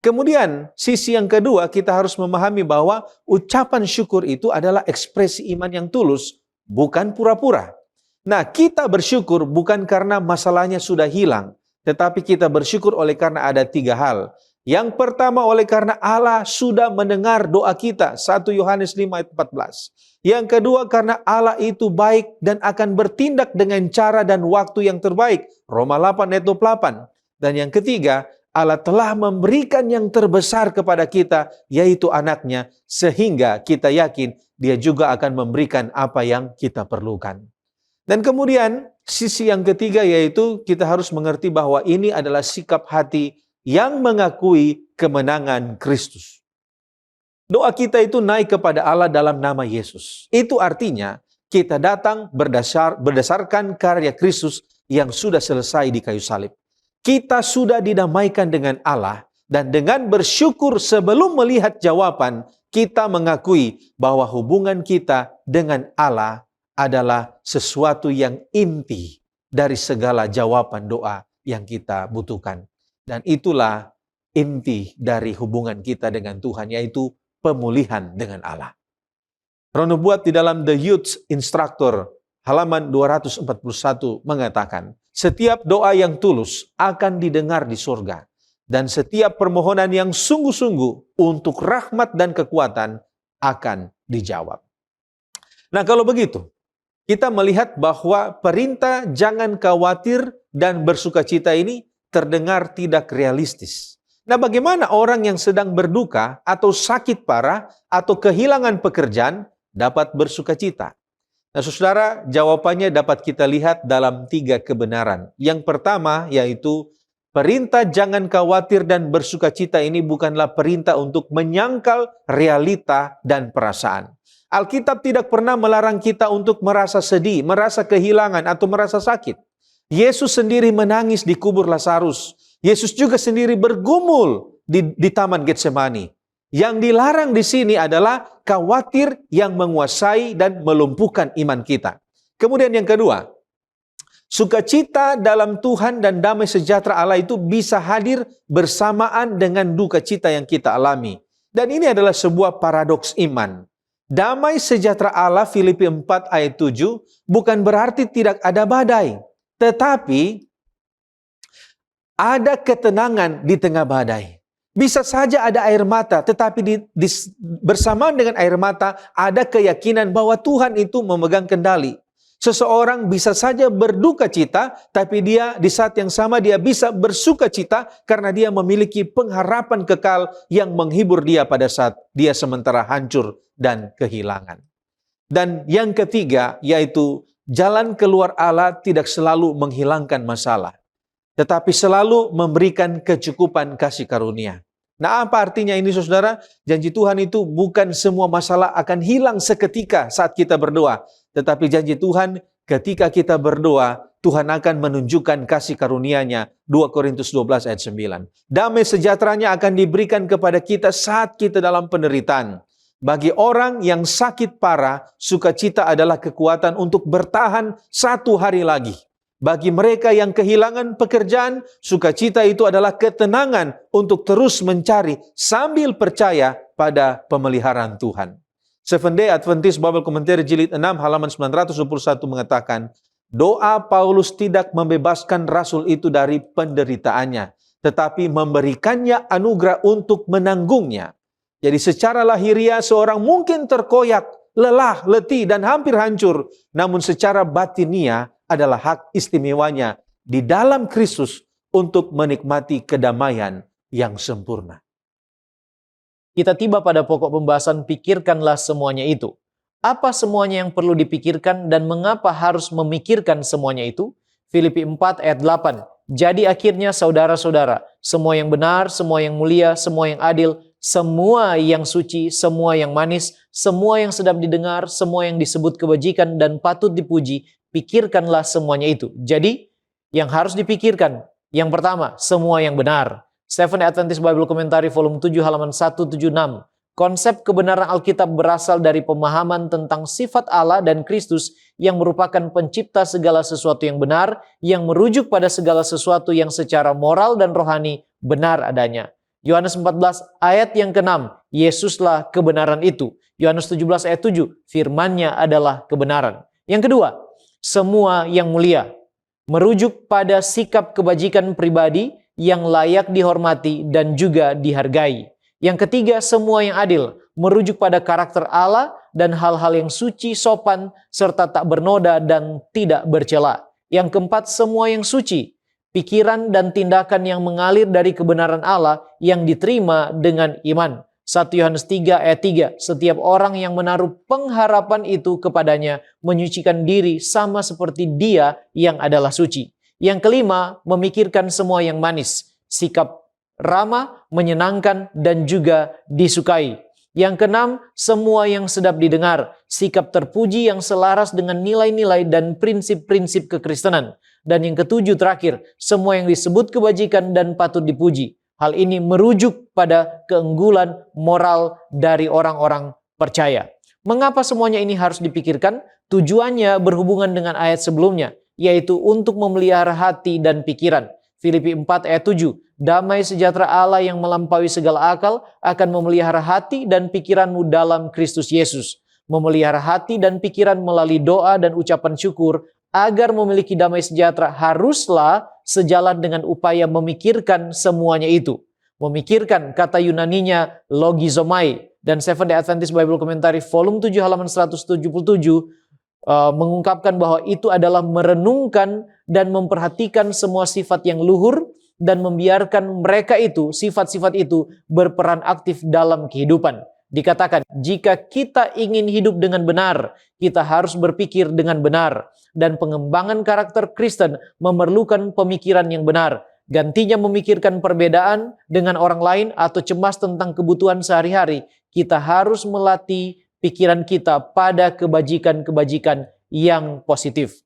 Kemudian, sisi yang kedua, kita harus memahami bahwa ucapan syukur itu adalah ekspresi iman yang tulus, bukan pura-pura. Nah, kita bersyukur bukan karena masalahnya sudah hilang, tetapi kita bersyukur oleh karena ada 3 hal. Yang pertama, oleh karena Allah sudah mendengar doa kita. 1 Yohanes 5 ayat 14. Yang kedua, karena Allah itu baik dan akan bertindak dengan cara dan waktu yang terbaik. Roma 8 ayat 28. Dan yang ketiga, Allah telah memberikan yang terbesar kepada kita, yaitu anaknya, sehingga kita yakin dia juga akan memberikan apa yang kita perlukan. Dan kemudian sisi yang ketiga yaitu kita harus mengerti bahwa ini adalah sikap hati yang mengakui kemenangan Kristus. Doa kita itu naik kepada Allah dalam nama Yesus. Itu artinya kita datang berdasarkan karya Kristus yang sudah selesai di kayu salib. Kita sudah didamaikan dengan Allah dan dengan bersyukur sebelum melihat jawaban, kita mengakui bahwa hubungan kita dengan Allah adalah sesuatu yang inti dari segala jawaban doa yang kita butuhkan. Dan itulah inti dari hubungan kita dengan Tuhan, yaitu pemulihan dengan Allah. Ron Nubuat di dalam The Youth Instructor halaman 241 mengatakan, setiap doa yang tulus akan didengar di surga, dan setiap permohonan yang sungguh-sungguh untuk rahmat dan kekuatan akan dijawab. Nah, kalau begitu, kita melihat bahwa perintah jangan khawatir dan bersukacita ini terdengar tidak realistis. Nah, bagaimana orang yang sedang berduka atau sakit parah atau kehilangan pekerjaan dapat bersukacita? Nah, saudara, jawabannya dapat kita lihat dalam 3 kebenaran. Yang pertama yaitu perintah jangan khawatir dan bersukacita ini bukanlah perintah untuk menyangkal realita dan perasaan. Alkitab tidak pernah melarang kita untuk merasa sedih, merasa kehilangan, atau merasa sakit. Yesus sendiri menangis di kubur Lazarus. Yesus juga sendiri bergumul di Taman Getsemani. Yang dilarang di sini adalah khawatir yang menguasai dan melumpuhkan iman kita. Kemudian yang kedua, sukacita dalam Tuhan dan damai sejahtera Allah itu bisa hadir bersamaan dengan duka cita yang kita alami. Dan ini adalah sebuah paradoks iman. Damai sejahtera Allah, Filipi 4 ayat 7, bukan berarti tidak ada badai. Tetapi ada ketenangan di tengah badai. Bisa saja ada air mata, tetapi bersamaan dengan air mata ada keyakinan bahwa Tuhan itu memegang kendali. Seseorang bisa saja berduka cita, tapi dia di saat yang sama dia bisa bersuka cita karena dia memiliki pengharapan kekal yang menghibur dia pada saat dia sementara hancur dan kehilangan. Dan yang ketiga yaitu jalan keluar Allah tidak selalu menghilangkan masalah, tetapi selalu memberikan kecukupan kasih karunia. Nah, apa artinya ini, saudara? Janji Tuhan itu bukan semua masalah akan hilang seketika saat kita berdoa. Tetapi janji Tuhan ketika kita berdoa, Tuhan akan menunjukkan kasih karunia-Nya. 2 Korintus 12 ayat 9. Damai sejahteranya akan diberikan kepada kita saat kita dalam penderitaan. Bagi orang yang sakit parah, sukacita adalah kekuatan untuk bertahan 1 hari lagi. Bagi mereka yang kehilangan pekerjaan, sukacita itu adalah ketenangan untuk terus mencari sambil percaya pada pemeliharaan Tuhan. Seventh Day Adventist Bible Commentary Jilid 6 halaman 921 mengatakan, doa Paulus tidak membebaskan rasul itu dari penderitaannya, tetapi memberikannya anugerah untuk menanggungnya. Jadi secara lahiriah seorang mungkin terkoyak, lelah, letih, dan hampir hancur. Namun secara batiniah adalah hak istimewanya di dalam Kristus untuk menikmati kedamaian yang sempurna. Kita tiba pada pokok pembahasan pikirkanlah semuanya itu. Apa semuanya yang perlu dipikirkan dan mengapa harus memikirkan semuanya itu? Filipi 4 ayat 8. Jadi akhirnya saudara-saudara, semua yang benar, semua yang mulia, semua yang adil, semua yang suci, semua yang manis, semua yang sedap didengar, semua yang disebut kebajikan dan patut dipuji, pikirkanlah semuanya itu. Jadi, yang harus dipikirkan, yang pertama, semua yang benar. Seventh Adventist Bible Commentary volume 7 halaman 176. Konsep kebenaran Alkitab berasal dari pemahaman tentang sifat Allah dan Kristus yang merupakan pencipta segala sesuatu yang benar, yang merujuk pada segala sesuatu yang secara moral dan rohani benar adanya. Yohanes 14 ayat yang ke-6, Yesuslah kebenaran itu. Yohanes 17 ayat 7, firman-Nya adalah kebenaran. Yang kedua, semua yang mulia, merujuk pada sikap kebajikan pribadi yang layak dihormati dan juga dihargai. Yang ketiga, semua yang adil, merujuk pada karakter Allah dan hal-hal yang suci, sopan, serta tak bernoda dan tidak bercela. Yang keempat, semua yang suci, pikiran dan tindakan yang mengalir dari kebenaran Allah yang diterima dengan iman. 1 Yohanes 3 ayat 3, setiap orang yang menaruh pengharapan itu kepadanya menyucikan diri sama seperti Dia yang adalah suci. Yang kelima, memikirkan semua yang manis, sikap ramah, menyenangkan, dan juga disukai. Yang keenam, semua yang sedap didengar, sikap terpuji yang selaras dengan nilai-nilai dan prinsip-prinsip kekristenan. Dan yang ketujuh terakhir, semua yang disebut kebajikan dan patut dipuji. Hal ini merujuk pada keunggulan moral dari orang-orang percaya. Mengapa semuanya ini harus dipikirkan? Tujuannya berhubungan dengan ayat sebelumnya, yaitu untuk memelihara hati dan pikiran. Filipi 4 ayat 7, damai sejahtera Allah yang melampaui segala akal akan memelihara hati dan pikiranmu dalam Kristus Yesus. Memelihara hati dan pikiran melalui doa dan ucapan syukur agar memiliki damai sejahtera haruslah sejalan dengan upaya memikirkan semuanya itu. Memikirkan, kata Yunaninya logizomai, dan Seventh Day Adventist Bible Commentary volume 7 halaman 177 mengungkapkan bahwa itu adalah merenungkan dan memperhatikan semua sifat yang luhur dan membiarkan mereka itu, sifat-sifat itu berperan aktif dalam kehidupan. Dikatakan, jika kita ingin hidup dengan benar, kita harus berpikir dengan benar. Dan pengembangan karakter Kristen memerlukan pemikiran yang benar. Gantinya memikirkan perbedaan dengan orang lain atau cemas tentang kebutuhan sehari-hari, kita harus melatih pikiran kita pada kebajikan-kebajikan yang positif.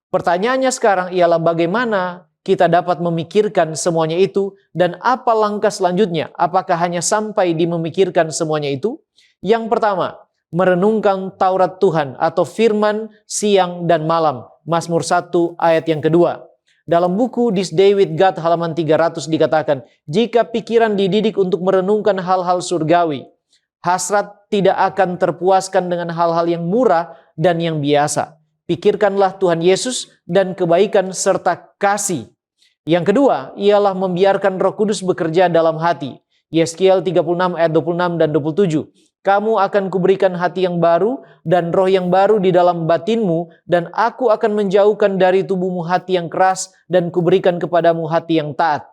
Pertanyaannya sekarang ialah bagaimana kita dapat memikirkan semuanya itu dan apa langkah selanjutnya? Apakah hanya sampai di memikirkan semuanya itu? Yang pertama, merenungkan Taurat Tuhan atau firman siang dan malam. Mazmur 1 ayat yang kedua. Dalam buku This Day with God halaman 300 dikatakan, jika pikiran dididik untuk merenungkan hal-hal surgawi, hasrat tidak akan terpuaskan dengan hal-hal yang murah dan yang biasa. Pikirkanlah Tuhan Yesus dan kebaikan serta kasih. Yang kedua, ialah membiarkan Roh Kudus bekerja dalam hati. Yeskiel 36 ayat 26 dan 27. Kamu akan kuberikan hati yang baru dan roh yang baru di dalam batinmu, dan aku akan menjauhkan dari tubuhmu hati yang keras dan kuberikan kepadamu hati yang taat.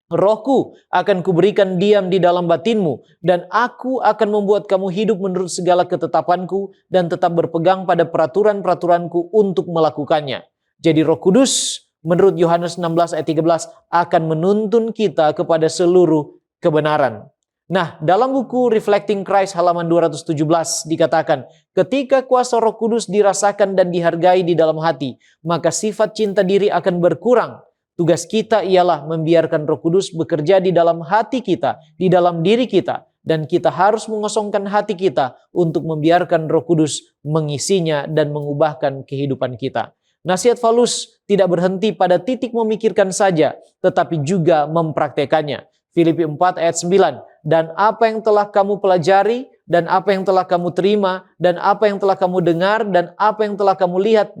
Rohku akan kuberikan diam di dalam batinmu, dan aku akan membuat kamu hidup menurut segala ketetapanku dan tetap berpegang pada peraturan-peraturanku untuk melakukannya. Jadi Roh Kudus menurut Yohanes 16 ayat 13 akan menuntun kita kepada seluruh kebenaran. Nah, dalam buku Reflecting Christ halaman 217 dikatakan, ketika kuasa Roh Kudus dirasakan dan dihargai di dalam hati, maka sifat cinta diri akan berkurang. Tugas kita ialah membiarkan Roh Kudus bekerja di dalam hati kita, di dalam diri kita, dan kita harus mengosongkan hati kita untuk membiarkan Roh Kudus mengisinya dan mengubahkan kehidupan kita. Nasihat Paulus tidak berhenti pada titik memikirkan saja, tetapi juga mempraktekannya. Filipi 4 ayat 9, dan apa yang telah kamu pelajari, dan apa yang telah kamu terima, dan apa yang telah kamu dengar, dan apa yang telah kamu lihat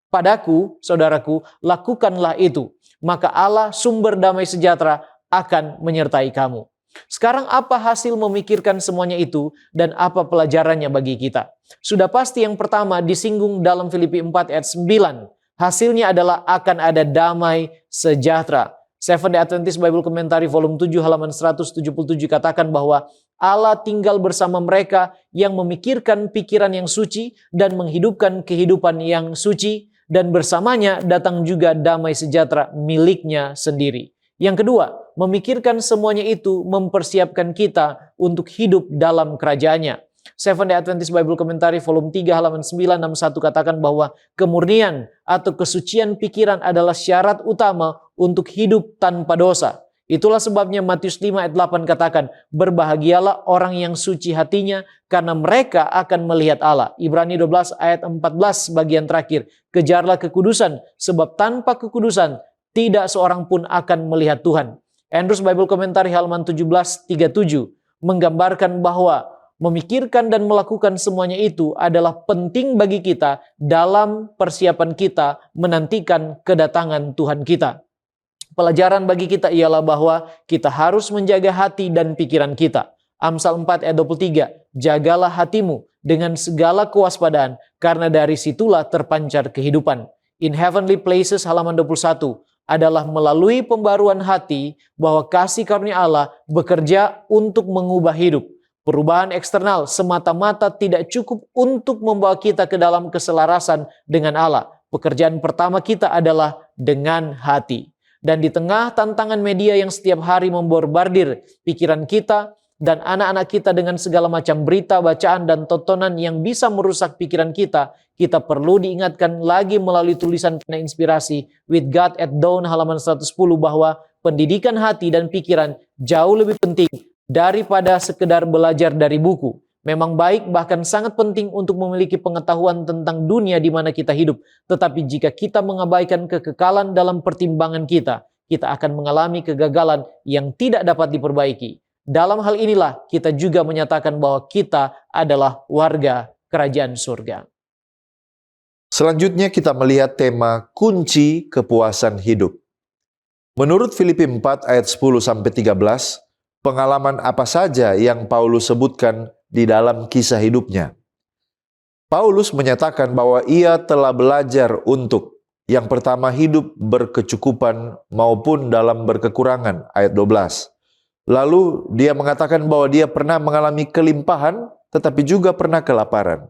padaku, saudaraku, lakukanlah itu. Maka Allah sumber damai sejahtera akan menyertai kamu. Sekarang apa hasil memikirkan semuanya itu dan apa pelajarannya bagi kita? Sudah pasti yang pertama disinggung dalam Filipi 4 ayat 9. Hasilnya adalah akan ada damai sejahtera. Seventh-day Adventist Bible Commentary volume 7 halaman 177 katakan bahwa Allah tinggal bersama mereka yang memikirkan pikiran yang suci dan menghidupkan kehidupan yang suci, dan bersamanya datang juga damai sejahtera miliknya sendiri. Yang kedua, memikirkan semuanya itu mempersiapkan kita untuk hidup dalam kerajaannya. Seventh-day Adventist Bible Commentary volume 3 halaman 961 katakan bahwa kemurnian atau kesucian pikiran adalah syarat utama untuk hidup tanpa dosa. Itulah sebabnya Matius 5 ayat 8 katakan, berbahagialah orang yang suci hatinya karena mereka akan melihat Allah. Ibrani 12 ayat 14 bagian terakhir, kejarlah kekudusan sebab tanpa kekudusan tidak seorang pun akan melihat Tuhan. Andrews Bible Commentary halaman 1737 menggambarkan bahwa memikirkan dan melakukan semuanya itu adalah penting bagi kita dalam persiapan kita menantikan kedatangan Tuhan kita. Pelajaran bagi kita ialah bahwa kita harus menjaga hati dan pikiran kita. Amsal 4 ayat 23, jagalah hatimu dengan segala kewaspadaan karena dari situlah terpancar kehidupan. In Heavenly Places halaman 21, adalah melalui pembaruan hati bahwa kasih karunia Allah bekerja untuk mengubah hidup. Perubahan eksternal semata-mata tidak cukup untuk membawa kita ke dalam keselarasan dengan Allah. Pekerjaan pertama kita adalah dengan hati. Dan di tengah tantangan media yang setiap hari memborbardir pikiran kita dan anak-anak kita dengan segala macam berita, bacaan, dan tontonan yang bisa merusak pikiran kita perlu diingatkan lagi melalui tulisan pena inspirasi With God at Dawn halaman 110 bahwa pendidikan hati dan pikiran jauh lebih penting daripada sekedar belajar dari buku. Memang baik, bahkan sangat penting untuk memiliki pengetahuan tentang dunia di mana kita hidup. Tetapi jika kita mengabaikan kekekalan dalam pertimbangan kita akan mengalami kegagalan yang tidak dapat diperbaiki. Dalam hal inilah kita juga menyatakan bahwa kita adalah warga kerajaan surga. Selanjutnya kita melihat tema kunci kepuasan hidup. Menurut Filipi 4 ayat 10-13, pengalaman apa saja yang Paulus sebutkan di dalam kisah hidupnya? Paulus menyatakan bahwa ia telah belajar untuk yang pertama hidup berkecukupan maupun dalam berkekurangan, ayat 12. Lalu dia mengatakan bahwa dia pernah mengalami kelimpahan tetapi juga pernah kelaparan.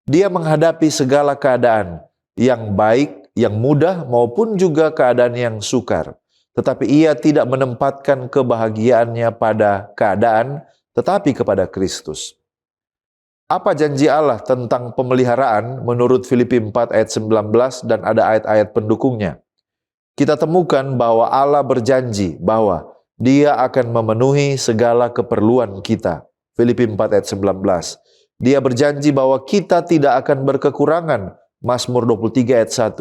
Dia menghadapi segala keadaan yang baik, yang mudah maupun juga keadaan yang sukar. Tetapi ia tidak menempatkan kebahagiaannya pada keadaan, tetapi kepada Kristus. Apa janji Allah tentang pemeliharaan menurut Filipi 4 ayat 19 dan ada ayat-ayat pendukungnya? Kita temukan bahwa Allah berjanji bahwa Dia akan memenuhi segala keperluan kita. Filipi 4 ayat 19. Dia berjanji bahwa kita tidak akan berkekurangan. Mazmur 23 ayat 1.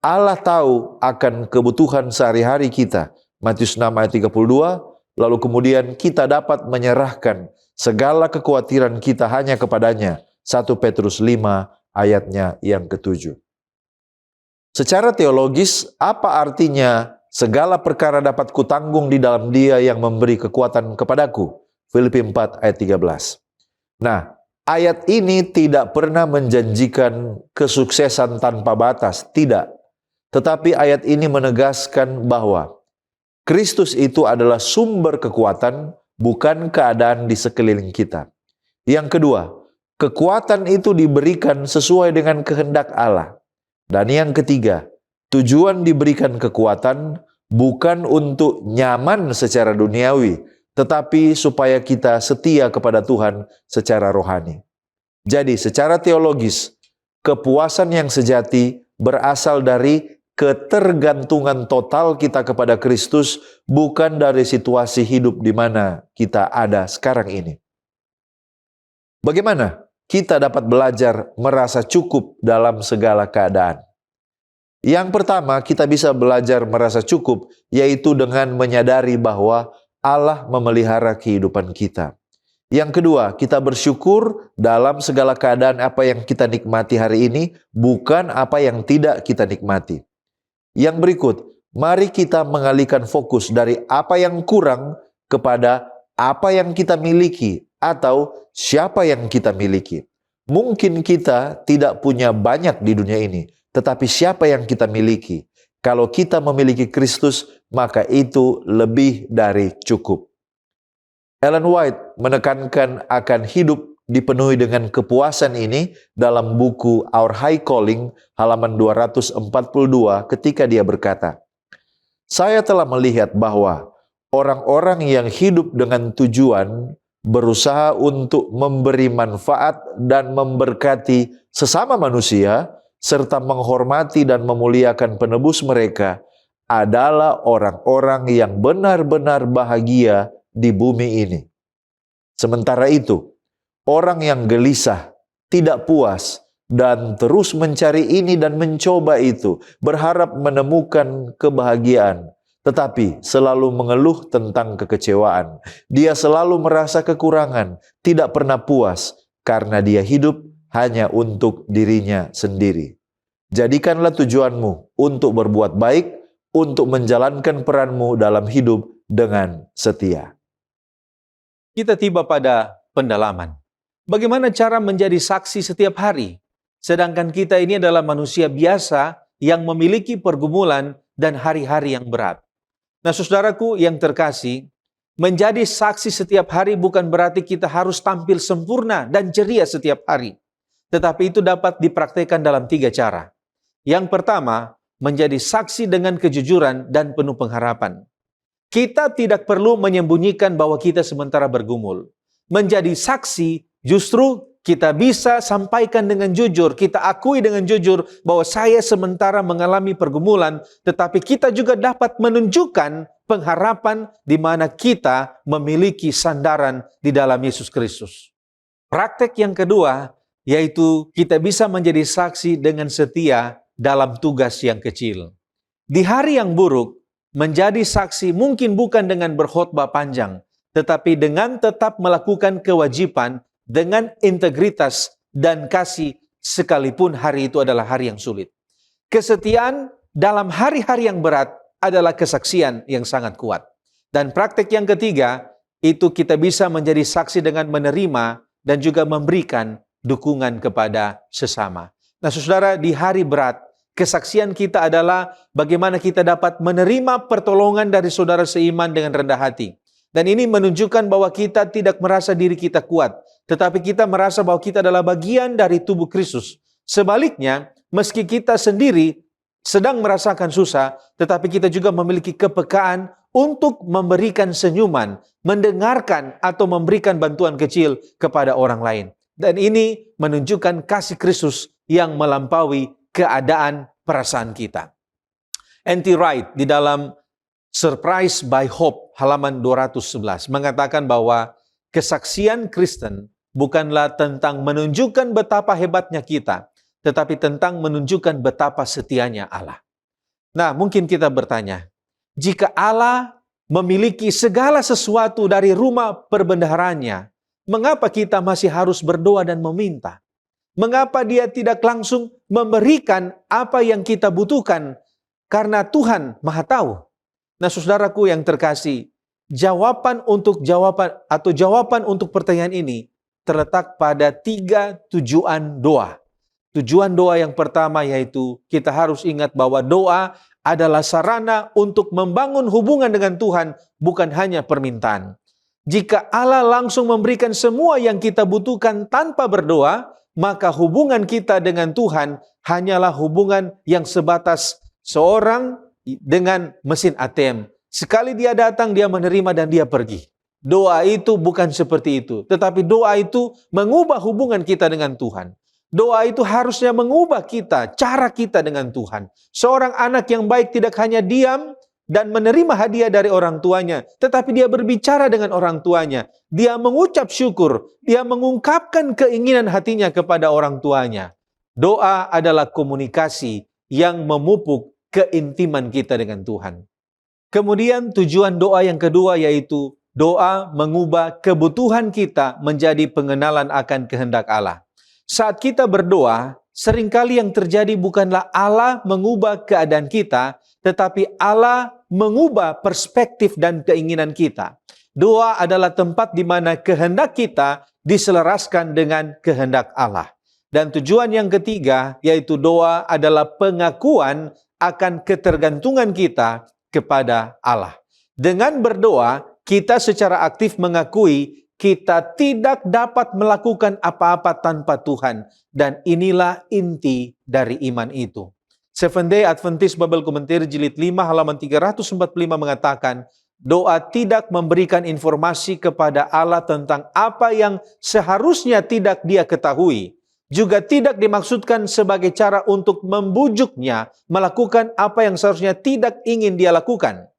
Allah tahu akan kebutuhan sehari-hari kita. Matius 6 ayat 32. Lalu kemudian kita dapat menyerahkan segala kekhawatiran kita hanya kepadanya. 1 Petrus 5 ayatnya yang ke-7. Secara teologis, apa artinya segala perkara dapat kutanggung di dalam Dia yang memberi kekuatan kepadaku? Filipi 4 ayat 13. Nah, ayat ini tidak pernah menjanjikan kesuksesan tanpa batas, tidak. Tetapi ayat ini menegaskan bahwa Kristus itu adalah sumber kekuatan, bukan keadaan di sekeliling kita. Yang kedua, kekuatan itu diberikan sesuai dengan kehendak Allah. Dan yang ketiga, tujuan diberikan kekuatan bukan untuk nyaman secara duniawi, tetapi supaya kita setia kepada Tuhan secara rohani. Jadi secara teologis, kepuasan yang sejati berasal dari ketergantungan total kita kepada Kristus, bukan dari situasi hidup di mana kita ada sekarang ini. Bagaimana kita dapat belajar merasa cukup dalam segala keadaan? Yang pertama, kita bisa belajar merasa cukup, yaitu dengan menyadari bahwa Allah memelihara kehidupan kita. Yang kedua, kita bersyukur dalam segala keadaan apa yang kita nikmati hari ini, bukan apa yang tidak kita nikmati. Yang berikut, mari kita mengalihkan fokus dari apa yang kurang kepada apa yang kita miliki atau siapa yang kita miliki. Mungkin kita tidak punya banyak di dunia ini, tetapi siapa yang kita miliki? Kalau kita memiliki Kristus, maka itu lebih dari cukup. Ellen White menekankan akan hidup dipenuhi dengan kepuasan ini dalam buku Our High Calling halaman 242 ketika dia berkata, "Saya telah melihat bahwa orang-orang yang hidup dengan tujuan berusaha untuk memberi manfaat dan memberkati sesama manusia serta menghormati dan memuliakan penebus mereka adalah orang-orang yang benar-benar bahagia di bumi ini. Sementara itu, orang yang gelisah, tidak puas, dan terus mencari ini dan mencoba itu, berharap menemukan kebahagiaan, tetapi selalu mengeluh tentang kekecewaan. Dia selalu merasa kekurangan, tidak pernah puas, karena dia hidup hanya untuk dirinya sendiri. Jadikanlah tujuanmu untuk berbuat baik, untuk menjalankan peranmu dalam hidup dengan setia." Kita tiba pada pendalaman. Bagaimana cara menjadi saksi setiap hari? Sedangkan kita ini adalah manusia biasa yang memiliki pergumulan dan hari-hari yang berat. Nah, saudaraku yang terkasih, menjadi saksi setiap hari bukan berarti kita harus tampil sempurna dan ceria setiap hari. Tetapi itu dapat dipraktikkan dalam 3 cara. Yang pertama, menjadi saksi dengan kejujuran dan penuh pengharapan. Kita tidak perlu menyembunyikan bahwa kita sementara bergumul. Menjadi saksi justru kita bisa sampaikan dengan jujur, kita akui dengan jujur bahwa saya sementara mengalami pergumulan, tetapi kita juga dapat menunjukkan pengharapan di mana kita memiliki sandaran di dalam Yesus Kristus. Praktek yang kedua, yaitu kita bisa menjadi saksi dengan setia dalam tugas yang kecil. Di hari yang buruk, menjadi saksi mungkin bukan dengan berkhotbah panjang, tetapi dengan tetap melakukan kewajiban dengan integritas dan kasih sekalipun hari itu adalah hari yang sulit. Kesetiaan dalam hari-hari yang berat adalah kesaksian yang sangat kuat. Dan praktek yang ketiga, itu kita bisa menjadi saksi dengan menerima dan juga memberikan dukungan kepada sesama. Nah, saudara, di hari berat, kesaksian kita adalah bagaimana kita dapat menerima pertolongan dari saudara seiman dengan rendah hati. Dan ini menunjukkan bahwa kita tidak merasa diri kita kuat, tetapi kita merasa bahwa kita adalah bagian dari tubuh Kristus. Sebaliknya, meski kita sendiri sedang merasakan susah, tetapi kita juga memiliki kepekaan untuk memberikan senyuman, mendengarkan atau memberikan bantuan kecil kepada orang lain. Dan ini menunjukkan kasih Kristus yang melampaui keadaan perasaan kita. N.T. Wright di dalam Surprised by Hope halaman 211 mengatakan bahwa kesaksian Kristen bukanlah tentang menunjukkan betapa hebatnya kita, tetapi tentang menunjukkan betapa setianya Allah. Nah, mungkin kita bertanya, jika Allah memiliki segala sesuatu dari rumah perbendaharanya, mengapa kita masih harus berdoa dan meminta? Mengapa Dia tidak langsung memberikan apa yang kita butuhkan? Karena Tuhan Maha Tahu. Nah, saudaraku yang terkasih, jawaban untuk pertanyaan ini terletak pada 3 tujuan doa. Tujuan doa yang pertama yaitu kita harus ingat bahwa doa adalah sarana untuk membangun hubungan dengan Tuhan, bukan hanya permintaan. Jika Allah langsung memberikan semua yang kita butuhkan tanpa berdoa, maka hubungan kita dengan Tuhan hanyalah hubungan yang sebatas seorang dengan mesin ATM. Sekali dia datang, dia menerima dan dia pergi. Doa itu bukan seperti itu. Tetapi doa itu mengubah hubungan kita dengan Tuhan. Doa itu harusnya mengubah kita, cara kita dengan Tuhan. Seorang anak yang baik tidak hanya diam dan menerima hadiah dari orang tuanya, tetapi dia berbicara dengan orang tuanya. Dia mengucap syukur, dia mengungkapkan keinginan hatinya kepada orang tuanya. Doa adalah komunikasi yang memupuk keintiman kita dengan Tuhan. Kemudian tujuan doa yang kedua yaitu doa mengubah kebutuhan kita menjadi pengenalan akan kehendak Allah. Saat kita berdoa, seringkali yang terjadi bukanlah Allah mengubah keadaan kita, tetapi Allah mengubah perspektif dan keinginan kita. Doa adalah tempat di mana kehendak kita diselaraskan dengan kehendak Allah. Dan tujuan yang ketiga, yaitu doa adalah pengakuan akan ketergantungan kita kepada Allah. Dengan berdoa, kita secara aktif mengakui kita tidak dapat melakukan apa-apa tanpa Tuhan. Dan inilah inti dari iman itu. Seventh Day Adventist Bible Commentary Jilid 5 halaman 345 mengatakan, doa tidak memberikan informasi kepada Allah tentang apa yang seharusnya tidak dia ketahui. Juga tidak dimaksudkan sebagai cara untuk membujuknya melakukan apa yang seharusnya tidak ingin dia lakukan.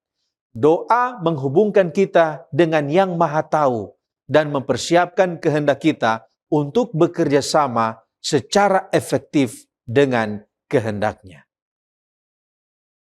Doa menghubungkan kita dengan Yang Maha Tahu dan mempersiapkan kehendak kita untuk bekerja sama secara efektif dengan kehendaknya.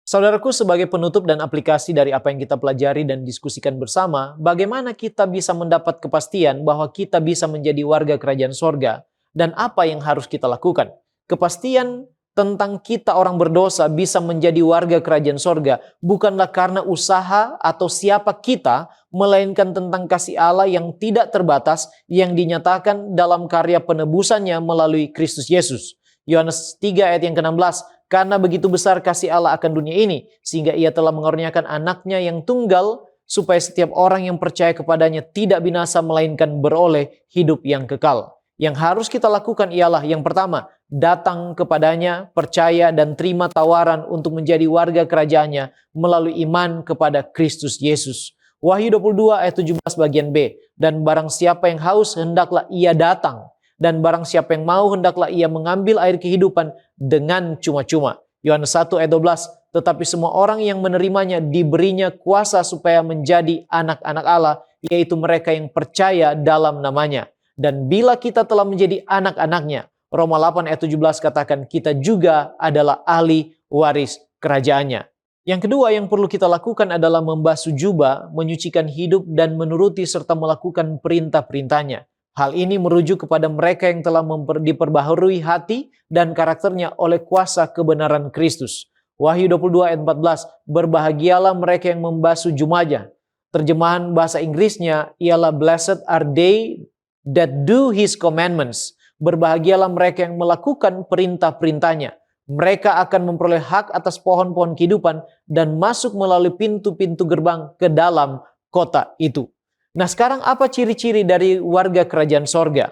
Saudaraku, sebagai penutup dan aplikasi dari apa yang kita pelajari dan diskusikan bersama, bagaimana kita bisa mendapat kepastian bahwa kita bisa menjadi warga kerajaan sorga dan apa yang harus kita lakukan? Kepastian tentang kita orang berdosa bisa menjadi warga kerajaan sorga bukanlah karena usaha atau siapa kita, melainkan tentang kasih Allah yang tidak terbatas yang dinyatakan dalam karya penebusannya melalui Kristus Yesus. Yohanes 3 ayat yang ke-16, karena begitu besar kasih Allah akan dunia ini, sehingga ia telah mengaruniakan anaknya yang tunggal, supaya setiap orang yang percaya kepadanya tidak binasa, melainkan beroleh hidup yang kekal. Yang harus kita lakukan ialah yang pertama, datang kepadanya, percaya dan terima tawaran untuk menjadi warga kerajaannya melalui iman kepada Kristus Yesus. Wahyu 22 ayat 17 bagian B, dan barang siapa yang haus hendaklah ia datang, dan barang siapa yang mau hendaklah ia mengambil air kehidupan dengan cuma-cuma. Yohanes 1 ayat 12, tetapi semua orang yang menerimanya diberinya kuasa supaya menjadi anak-anak Allah, yaitu mereka yang percaya dalam namanya. Dan bila kita telah menjadi anak-anaknya, Roma 8 ayat 17 katakan kita juga adalah ahli waris kerajaannya. Yang kedua yang perlu kita lakukan adalah membasuh jubah, menyucikan hidup dan menuruti serta melakukan perintah-perintahnya. Hal ini merujuk kepada mereka yang telah diperbaharui hati dan karakternya oleh kuasa kebenaran Kristus. Wahyu 22 ayat 14, berbahagialah mereka yang membasuh jubahnya. Terjemahan bahasa Inggrisnya ialah blessed are they that do his commandments. Berbahagialah mereka yang melakukan perintah-perintahnya. Mereka akan memperoleh hak atas pohon-pohon kehidupan dan masuk melalui pintu-pintu gerbang ke dalam kota itu. Nah, sekarang apa ciri-ciri dari warga kerajaan sorga?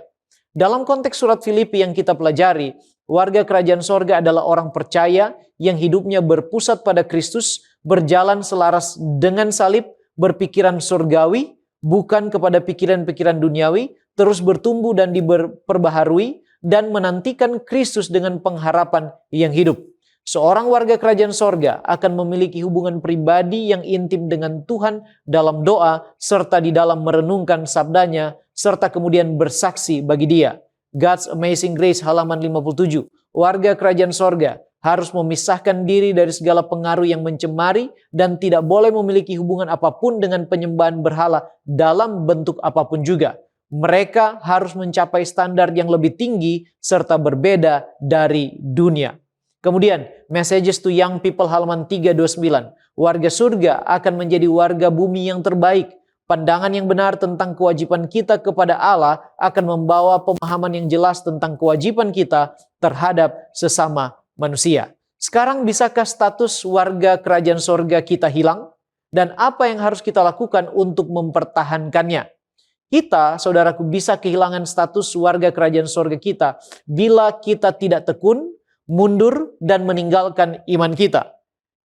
Dalam konteks surat Filipi yang kita pelajari, warga kerajaan sorga adalah orang percaya yang hidupnya berpusat pada Kristus, berjalan selaras dengan salib, berpikiran surgawi, bukan kepada pikiran-pikiran duniawi, terus bertumbuh dan diperbaharui, dan menantikan Kristus dengan pengharapan yang hidup. Seorang warga kerajaan sorga akan memiliki hubungan pribadi yang intim dengan Tuhan dalam doa, serta di dalam merenungkan sabdanya, serta kemudian bersaksi bagi dia. God's Amazing Grace halaman 57. Warga kerajaan sorga harus memisahkan diri dari segala pengaruh yang mencemari dan tidak boleh memiliki hubungan apapun dengan penyembahan berhala dalam bentuk apapun juga. Mereka harus mencapai standar yang lebih tinggi serta berbeda dari dunia. Kemudian, Messages to Young People halaman 329. Warga surga akan menjadi warga bumi yang terbaik. Pandangan yang benar tentang kewajiban kita kepada Allah akan membawa pemahaman yang jelas tentang kewajiban kita terhadap sesama manusia. Sekarang, bisakah status warga kerajaan surga kita hilang? Dan apa yang harus kita lakukan untuk mempertahankannya? Kita, saudaraku, bisa kehilangan status warga kerajaan sorga kita bila kita tidak tekun, mundur, dan meninggalkan iman kita.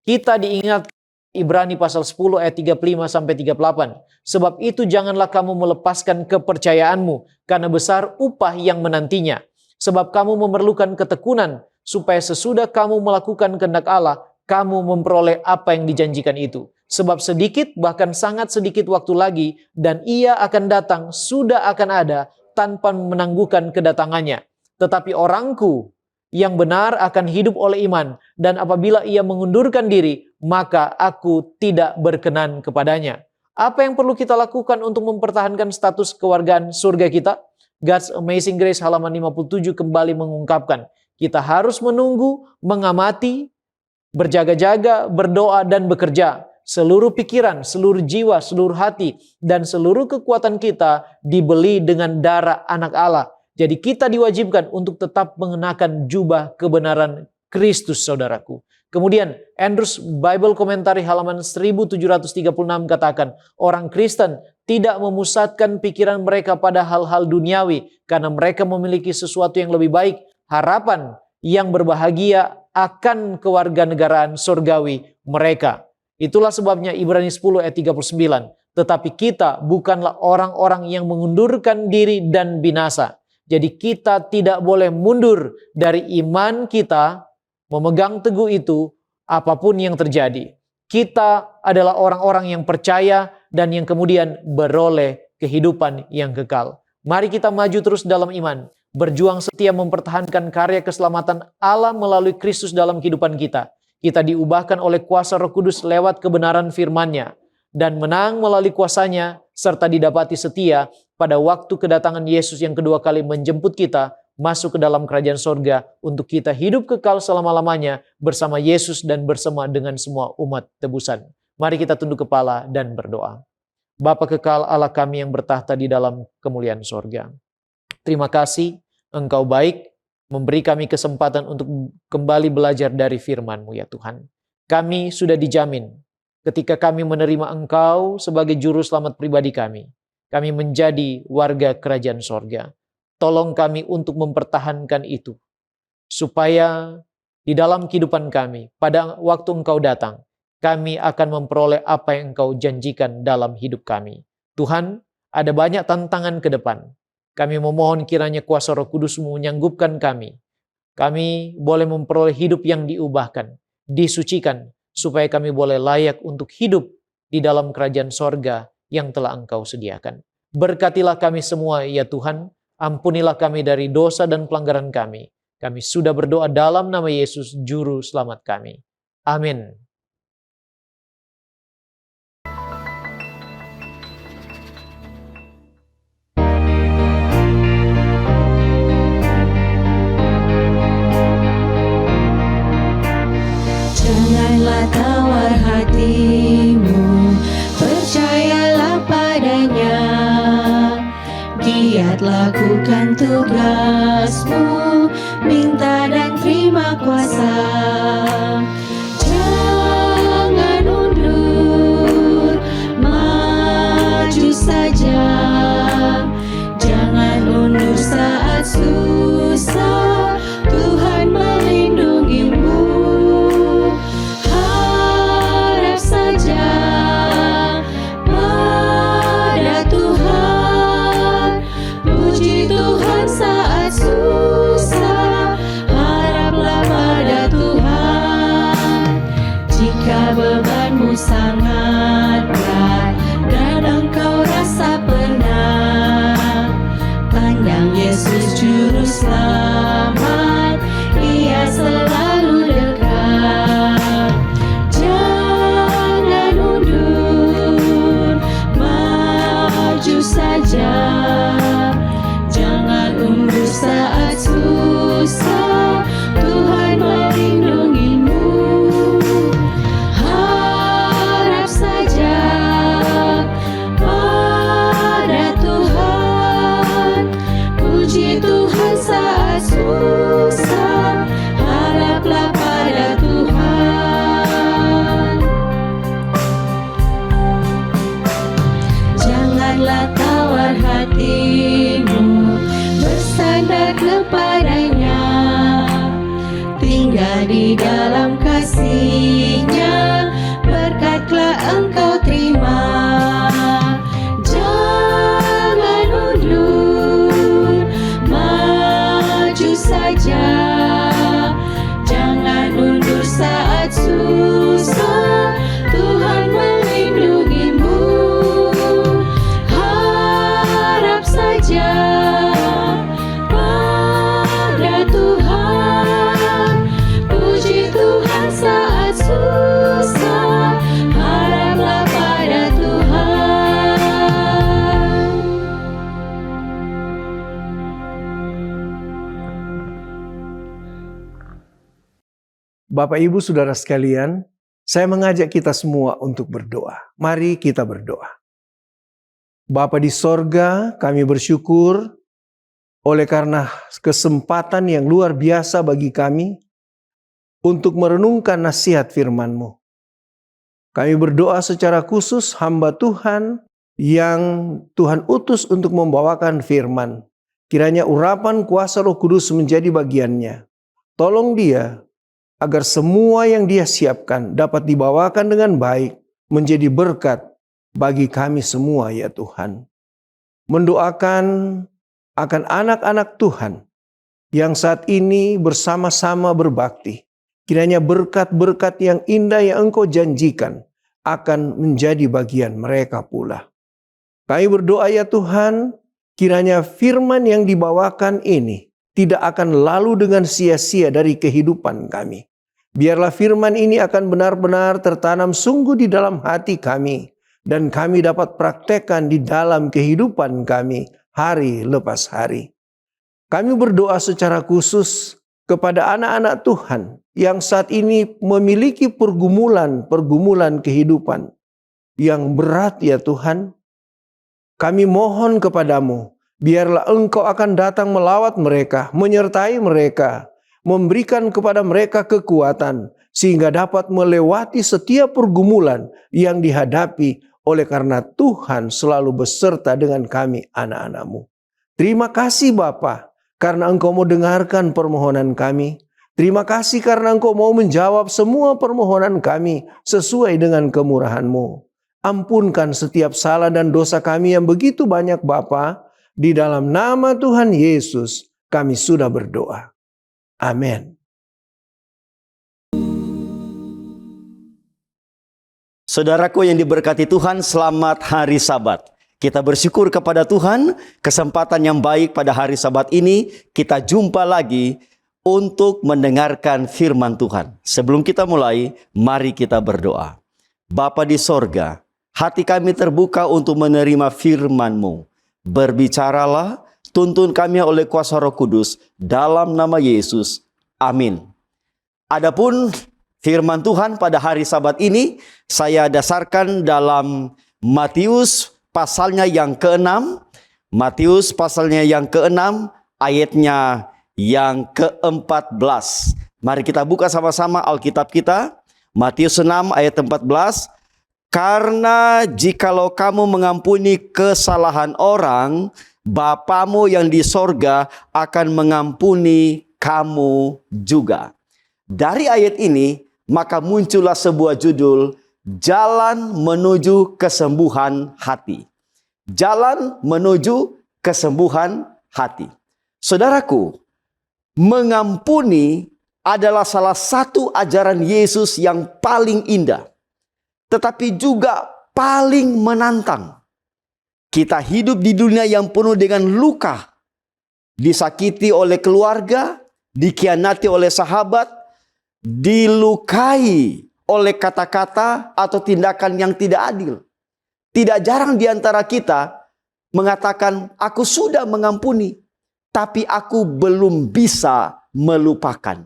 Kita diingatkan Ibrani pasal 10 ayat 35-38. Sebab itu janganlah kamu melepaskan kepercayaanmu, karena besar upah yang menantinya. Sebab kamu memerlukan ketekunan, supaya sesudah kamu melakukan kehendak Allah, kamu memperoleh apa yang dijanjikan itu. Sebab sedikit, bahkan sangat sedikit waktu lagi, dan ia akan datang, sudah akan ada, tanpa menangguhkan kedatangannya. Tetapi orangku yang benar akan hidup oleh iman. Dan apabila ia mengundurkan diri, maka aku tidak berkenan kepadanya. Apa yang perlu kita lakukan untuk mempertahankan status kewargaan surga kita? God's Amazing Grace halaman 57 kembali mengungkapkan, kita harus menunggu, mengamati, berjaga-jaga, berdoa, dan bekerja. Seluruh pikiran, seluruh jiwa, seluruh hati, dan seluruh kekuatan kita dibeli dengan darah anak Allah. Jadi kita diwajibkan untuk tetap mengenakan jubah kebenaran Kristus, saudaraku. Kemudian Andrews Bible Commentary halaman 1736 katakan, orang Kristen tidak memusatkan pikiran mereka pada hal-hal duniawi karena mereka memiliki sesuatu yang lebih baik, harapan yang berbahagia akan kewarganegaraan surgawi mereka. Itulah sebabnya Ibrani 10 ayat 39. Tetapi kita bukanlah orang-orang yang mengundurkan diri dan binasa. Jadi kita tidak boleh mundur dari iman kita, memegang teguh itu apapun yang terjadi. Kita adalah orang-orang yang percaya dan yang kemudian beroleh kehidupan yang kekal. Mari kita maju terus dalam iman, berjuang setia mempertahankan karya keselamatan Allah melalui Kristus dalam kehidupan kita. Kita diubahkan oleh kuasa Roh Kudus lewat kebenaran firman-Nya dan menang melalui kuasanya serta didapati setia pada waktu kedatangan Yesus yang kedua kali menjemput kita masuk ke dalam kerajaan sorga untuk kita hidup kekal selama-lamanya bersama Yesus dan bersama dengan semua umat tebusan. Mari kita tunduk kepala dan berdoa. Bapa kekal Allah kami yang bertahta di dalam kemuliaan sorga. Terima kasih Engkau baik, memberi kami kesempatan untuk kembali belajar dari firman-Mu ya Tuhan. Kami sudah dijamin ketika kami menerima Engkau sebagai juru selamat pribadi kami. Kami menjadi warga kerajaan sorga. Tolong kami untuk mempertahankan itu. Supaya di dalam kehidupan kami, pada waktu Engkau datang, kami akan memperoleh apa yang Engkau janjikan dalam hidup kami. Tuhan, ada banyak tantangan ke depan. Kami memohon kiranya kuasa Roh Kudus menyanggupkan kami. Kami boleh memperoleh hidup yang diubahkan, disucikan, supaya kami boleh layak untuk hidup di dalam kerajaan sorga yang telah Engkau sediakan. Berkatilah kami semua ya Tuhan. Ampunilah kami dari dosa dan pelanggaran kami. Kami sudah berdoa dalam nama Yesus, Juru Selamat kami. Amin. Janganlah tawar hatimu, percayalah padanya. Giat lakukan tugasmu, minta dan terima kuasa. Jangan undur, maju saja. Jangan undur saat susah, Tuhan melindungimu. Harap saja pada Tuhan, puji Tuhan saat susah. Haraplah pada Tuhan. Jika bebanmu sangat berat dan engkau rasa penat, pandang Yesus Juru Selamat, Ia selalu dekat. Jangan undur, maju saja. Jangan undur saat susah, Tuhan melindungimu. Harap saja pada Tuhan, puji Tuhan saat susah. Haraplah pada Tuhan. Janganlah tawar hatimu, bersandar kepadanya. Tinggal di dalam kasih-Nya, berkat-Nya engkau terima. Jangan undur, maju saja. Jangan undur saat susah, Tuhan melindungimu. Harap saja pada Tuhan, Bapak Ibu Saudara sekalian, saya mengajak kita semua untuk berdoa. Mari kita berdoa. Bapa di sorga, kami bersyukur oleh karena kesempatan yang luar biasa bagi kami untuk merenungkan nasihat firman-Mu. Kami berdoa secara khusus hamba Tuhan yang Tuhan utus untuk membawakan firman. Kiranya urapan kuasa Roh Kudus menjadi bagiannya. Tolong dia agar semua yang dia siapkan dapat dibawakan dengan baik, menjadi berkat bagi kami semua ya Tuhan. Mendoakan akan anak-anak Tuhan yang saat ini bersama-sama berbakti. Kiranya berkat-berkat yang indah yang Engkau janjikan akan menjadi bagian mereka pula. Kami berdoa ya Tuhan, kiranya firman yang dibawakan ini tidak akan lalu dengan sia-sia dari kehidupan kami. Biarlah firman ini akan benar-benar tertanam sungguh di dalam hati kami. Dan kami dapat praktekkan di dalam kehidupan kami hari lepas hari. Kami berdoa secara khusus kepada anak-anak Tuhan yang saat ini memiliki pergumulan kehidupan yang berat ya Tuhan. Kami mohon kepadamu, biarlah Engkau akan datang melawat mereka, menyertai mereka, memberikan kepada mereka kekuatan, sehingga dapat melewati setiap pergumulan yang dihadapi oleh karena Tuhan selalu beserta dengan kami anak-anak-Mu. Terima kasih Bapa, karena Engkau mau dengarkan permohonan kami. Terima kasih karena Engkau mau menjawab semua permohonan kami sesuai dengan kemurahan-Mu. Ampunkan setiap salah dan dosa kami yang begitu banyak Bapa. Di dalam nama Tuhan Yesus kami sudah berdoa. Amin. Saudaraku yang diberkati Tuhan, selamat hari Sabat. Kita bersyukur kepada Tuhan, kesempatan yang baik pada hari Sabat ini, kita jumpa lagi untuk mendengarkan firman Tuhan. Sebelum kita mulai, mari kita berdoa. Bapa di sorga, hati kami terbuka untuk menerima firman-Mu. Berbicaralah, tuntun kami oleh kuasa Roh Kudus, dalam nama Yesus. Amin. Adapun firman Tuhan pada hari Sabat ini, saya dasarkan dalam Matius pasalnya yang ke-6. Matius pasalnya yang ke-6, ayatnya yang ke-14. Mari kita buka sama-sama Alkitab kita. Matius 6 ayat 14. Karena jikalau kamu mengampuni kesalahan orang, Bapamu yang di sorga akan mengampuni kamu juga. Dari ayat ini, maka muncullah sebuah judul, Jalan Menuju Kesembuhan Hati. Jalan menuju kesembuhan hati. Saudaraku, mengampuni adalah salah satu ajaran Yesus yang paling indah, tetapi juga paling menantang. Kita hidup di dunia yang penuh dengan luka, disakiti oleh keluarga, dikhianati oleh sahabat, dilukai oleh kata-kata atau tindakan yang tidak adil. Tidak jarang di antara kita mengatakan, aku sudah mengampuni, tapi aku belum bisa melupakan.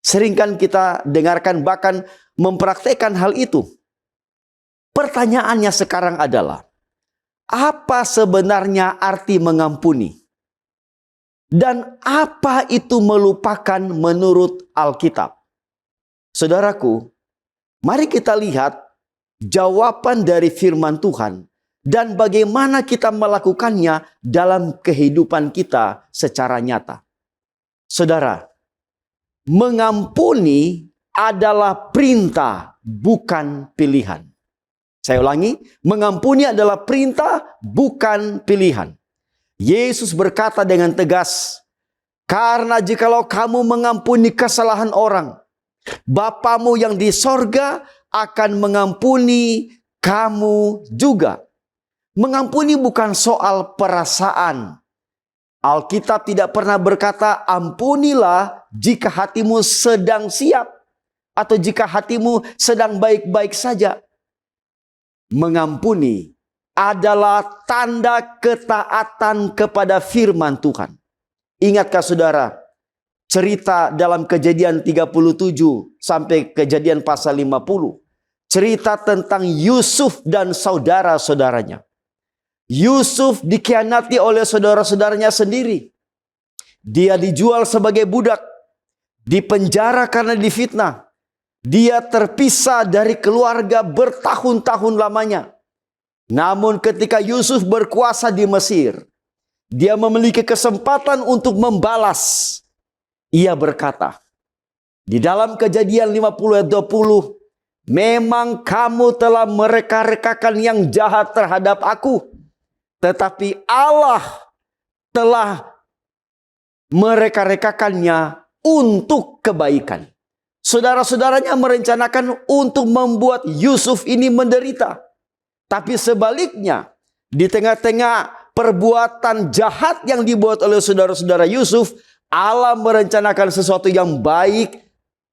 Seringkan kita dengarkan bahkan mempraktekkan hal itu. Pertanyaannya sekarang adalah, apa sebenarnya arti mengampuni? Dan apa itu melupakan menurut Alkitab? Saudaraku, mari kita lihat jawaban dari firman Tuhan dan bagaimana kita melakukannya dalam kehidupan kita secara nyata. Saudara, mengampuni adalah perintah, bukan pilihan. Saya ulangi, mengampuni adalah perintah, bukan pilihan. Yesus berkata dengan tegas, karena jikalau kamu mengampuni kesalahan orang, Bapamu yang di sorga akan mengampuni kamu juga. Mengampuni bukan soal perasaan. Alkitab tidak pernah berkata, ampunilah jika hatimu sedang siap, atau jika hatimu sedang baik-baik saja. Mengampuni adalah tanda ketaatan kepada firman Tuhan. Ingatkah saudara, cerita dalam Kejadian 37 sampai Kejadian pasal 50. Cerita tentang Yusuf dan saudara-saudaranya. Yusuf dikhianati oleh saudara-saudaranya sendiri. Dia dijual sebagai budak, dipenjara karena difitnah. Dia terpisah dari keluarga bertahun-tahun lamanya. Namun ketika Yusuf berkuasa di Mesir, dia memiliki kesempatan untuk membalas. Ia berkata, di dalam Kejadian 50 ayat 20, memang kamu telah mereka-rekakan yang jahat terhadap aku, tetapi Allah telah mereka-rekakannya untuk kebaikan. Saudara-saudaranya merencanakan untuk membuat Yusuf ini menderita. Tapi sebaliknya, di tengah-tengah perbuatan jahat yang dibuat oleh saudara-saudara Yusuf, Allah merencanakan sesuatu yang baik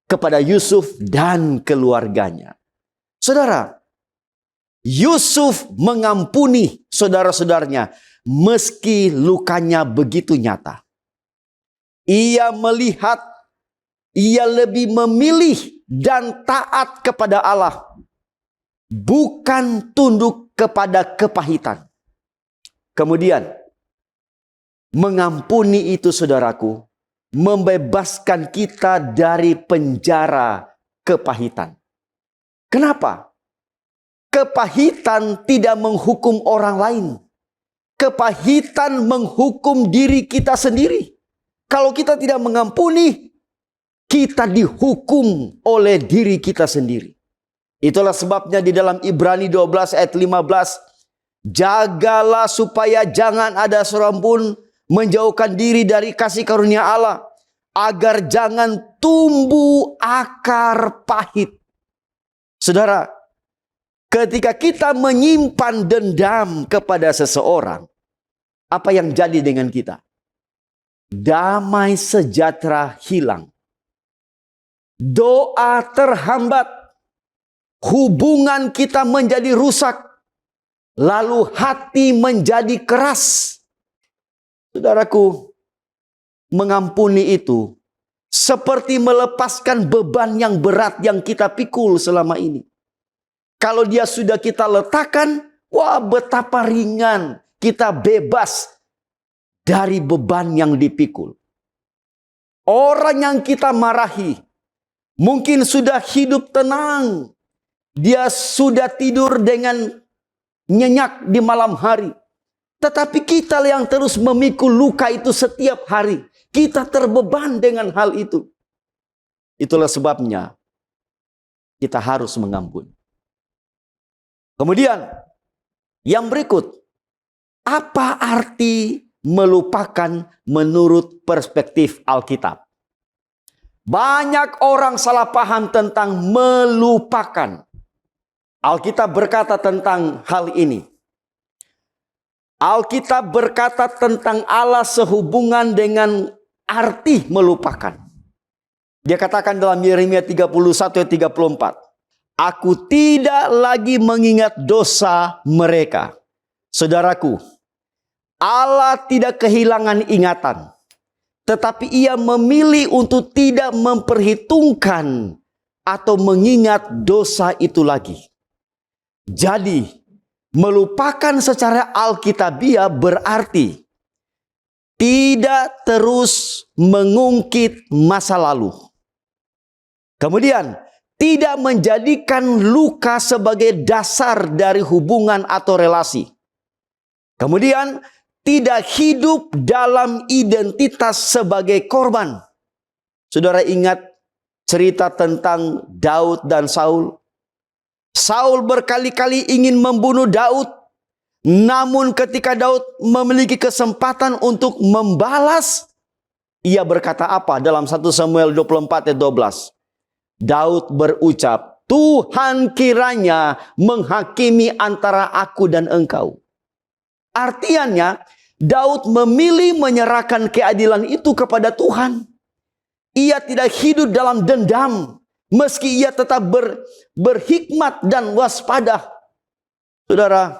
kepada Yusuf dan keluarganya. Saudara, Yusuf mengampuni saudara-saudaranya meski lukanya begitu nyata. Ia melihat, ia lebih memilih dan taat kepada Allah, bukan tunduk kepada kepahitan. Kemudian, mengampuni itu saudaraku, membebaskan kita dari penjara kepahitan. Kenapa? Kepahitan tidak menghukum orang lain. Kepahitan menghukum diri kita sendiri. Kalau kita tidak mengampuni, kita dihukum oleh diri kita sendiri. Itulah sebabnya di dalam Ibrani 12 ayat 15, jagalah supaya jangan ada seorang pun menjauhkan diri dari kasih karunia Allah, agar jangan tumbuh akar pahit. Saudara, ketika kita menyimpan dendam kepada seseorang, apa yang jadi dengan kita? Damai sejahtera hilang. Doa terhambat. Hubungan kita menjadi rusak. Lalu hati menjadi keras. Saudaraku, mengampuni itu seperti melepaskan beban yang berat yang kita pikul selama ini. Kalau dia sudah kita letakkan, wah betapa ringan, kita bebas dari beban yang dipikul. Orang yang kita marahi mungkin sudah hidup tenang. Dia sudah tidur dengan nyenyak di malam hari. Tetapi kita yang terus memikul luka itu setiap hari. Kita terbeban dengan hal itu. Itulah sebabnya kita harus mengampuni. Kemudian yang berikut, apa arti melupakan menurut perspektif Alkitab? Banyak orang salah paham tentang melupakan. Alkitab berkata tentang hal ini. Alkitab berkata tentang Allah sehubungan dengan arti melupakan. Dia katakan dalam Yeremia 31 ayat 34. Aku tidak lagi mengingat dosa mereka. Saudaraku, Allah tidak kehilangan ingatan. Tetapi ia memilih untuk tidak memperhitungkan atau mengingat dosa itu lagi. Jadi, melupakan secara alkitabiah berarti tidak terus mengungkit masa lalu. Kemudian, tidak menjadikan luka sebagai dasar dari hubungan atau relasi. Kemudian, tidak hidup dalam identitas sebagai korban. Saudara ingat cerita tentang Daud dan Saul? Saul berkali-kali ingin membunuh Daud. Namun ketika Daud memiliki kesempatan untuk membalas, ia berkata apa dalam 1 Samuel 24 ayat 12? Daud berucap, Tuhan kiranya menghakimi antara aku dan engkau. Artinya, Daud memilih menyerahkan keadilan itu kepada Tuhan. Ia tidak hidup dalam dendam, meski ia tetap berhikmat dan waspada. Saudara,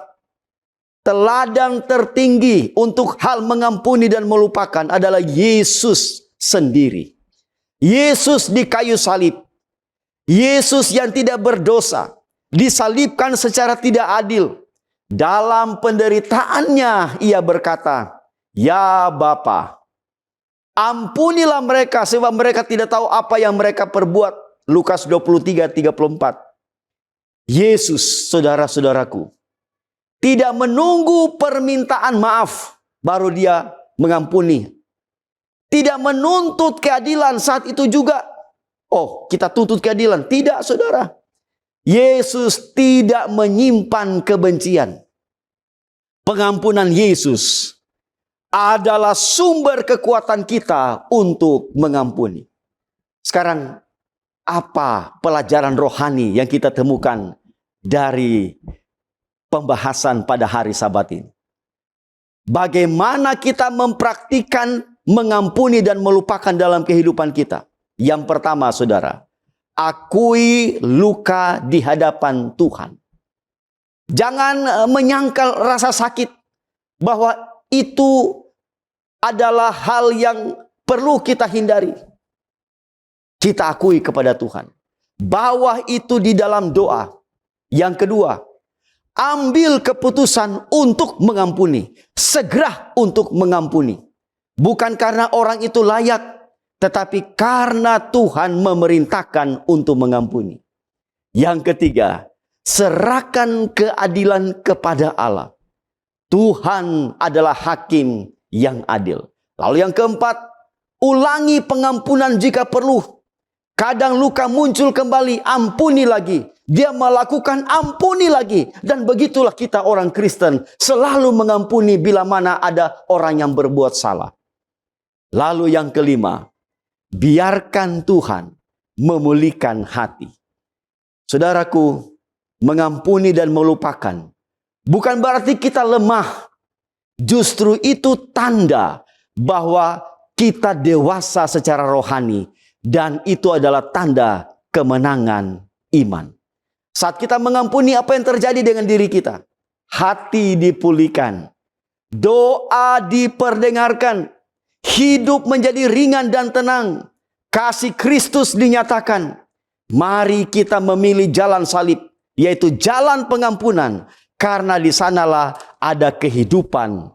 teladan tertinggi untuk hal mengampuni dan melupakan adalah Yesus sendiri. Yesus di kayu salib. Yesus yang tidak berdosa disalibkan secara tidak adil. Dalam penderitaannya ia berkata, "Ya Bapa, ampunilah mereka sebab mereka tidak tahu apa yang mereka perbuat." Lukas 23:34. Yesus, saudara-saudaraku, tidak menunggu permintaan maaf baru dia mengampuni. Tidak menuntut keadilan saat itu juga. Oh, kita tuntut keadilan. Tidak, saudara. Yesus tidak menyimpan kebencian. Pengampunan Yesus adalah sumber kekuatan kita untuk mengampuni. Sekarang, apa pelajaran rohani yang kita temukan dari pembahasan pada hari Sabat ini? Bagaimana kita mempraktikkan mengampuni dan melupakan dalam kehidupan kita? Yang pertama, saudara, akui luka di hadapan Tuhan. Jangan menyangkal rasa sakit bahwa itu adalah hal yang perlu kita hindari. Kita akui kepada Tuhan. Bawa itu di dalam doa. Yang kedua, ambil keputusan untuk mengampuni. Segera untuk mengampuni. Bukan karena orang itu layak, tetapi karena Tuhan memerintahkan untuk mengampuni. Yang ketiga, serahkan keadilan kepada Allah. Tuhan adalah hakim yang adil. Lalu yang keempat, ulangi pengampunan jika perlu. Kadang luka muncul kembali, ampuni lagi. Dia melakukan, ampuni lagi. Dan begitulah kita orang Kristen, selalu mengampuni bila mana ada orang yang berbuat salah. Lalu yang kelima, biarkan Tuhan memulihkan hati. Saudaraku, mengampuni dan melupakan bukan berarti kita lemah. Justru itu tanda bahwa kita dewasa secara rohani. Dan itu adalah tanda kemenangan iman. Saat kita mengampuni, apa yang terjadi dengan diri kita? Hati dipulihkan. Doa diperdengarkan. Hidup menjadi ringan dan tenang. Kasih Kristus dinyatakan. Mari kita memilih jalan salib, yaitu jalan pengampunan. Karena di sanalah ada kehidupan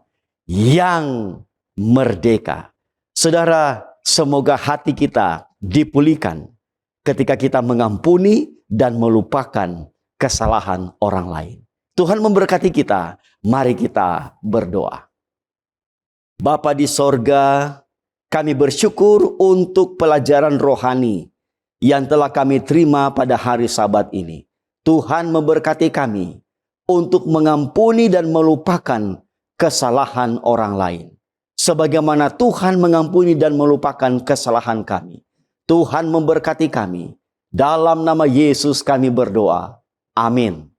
yang merdeka. Saudara, semoga hati kita dipulihkan ketika kita mengampuni dan melupakan kesalahan orang lain. Tuhan memberkati kita. Mari kita berdoa. Bapa di sorga, kami bersyukur untuk pelajaran rohani yang telah kami terima pada hari Sabat ini. Tuhan memberkati kami untuk mengampuni dan melupakan kesalahan orang lain. Sebagaimana Tuhan mengampuni dan melupakan kesalahan kami. Tuhan memberkati kami. Dalam nama Yesus kami berdoa. Amin.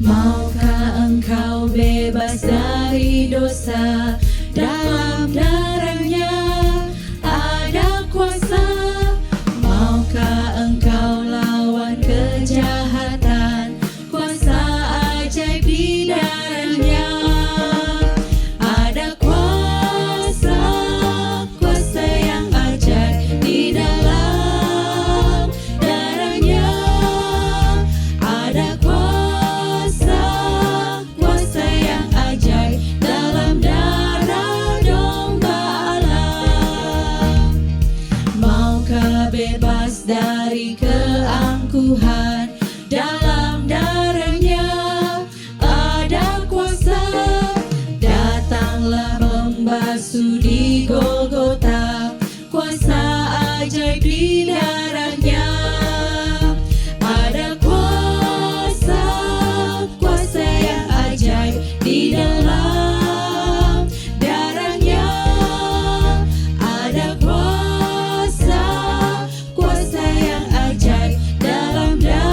Maukah engkau bebas dari dosa? Dalam darahnya ada kuasa. Maukah engkau lawan kejahatan? Kuasa ajaib di darahnya. Ada kuasa, kuasa yang ajaib di dalam darahnya. Ada kuasa, kuasa yang ajaib dalam darah domba Allah. Maukah bebas dari keangkuhan? Dalam darahnya ada kuasa. Datanglah membasuh di Golgota. Kuasa ajaib di darahnya. Ada kuasa, kuasa yang ajaib di dalam darahnya. Ada kuasa, kuasa yang ajaib dalam darahnya.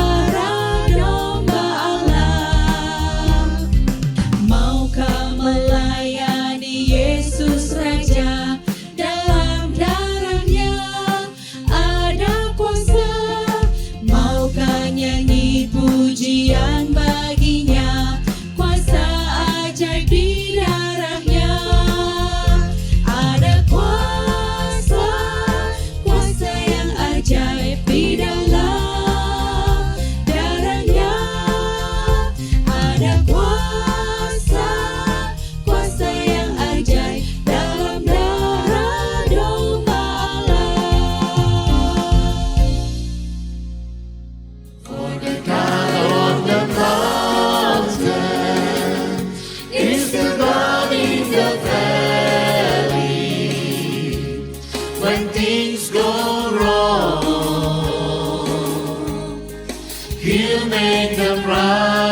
He'll make them right.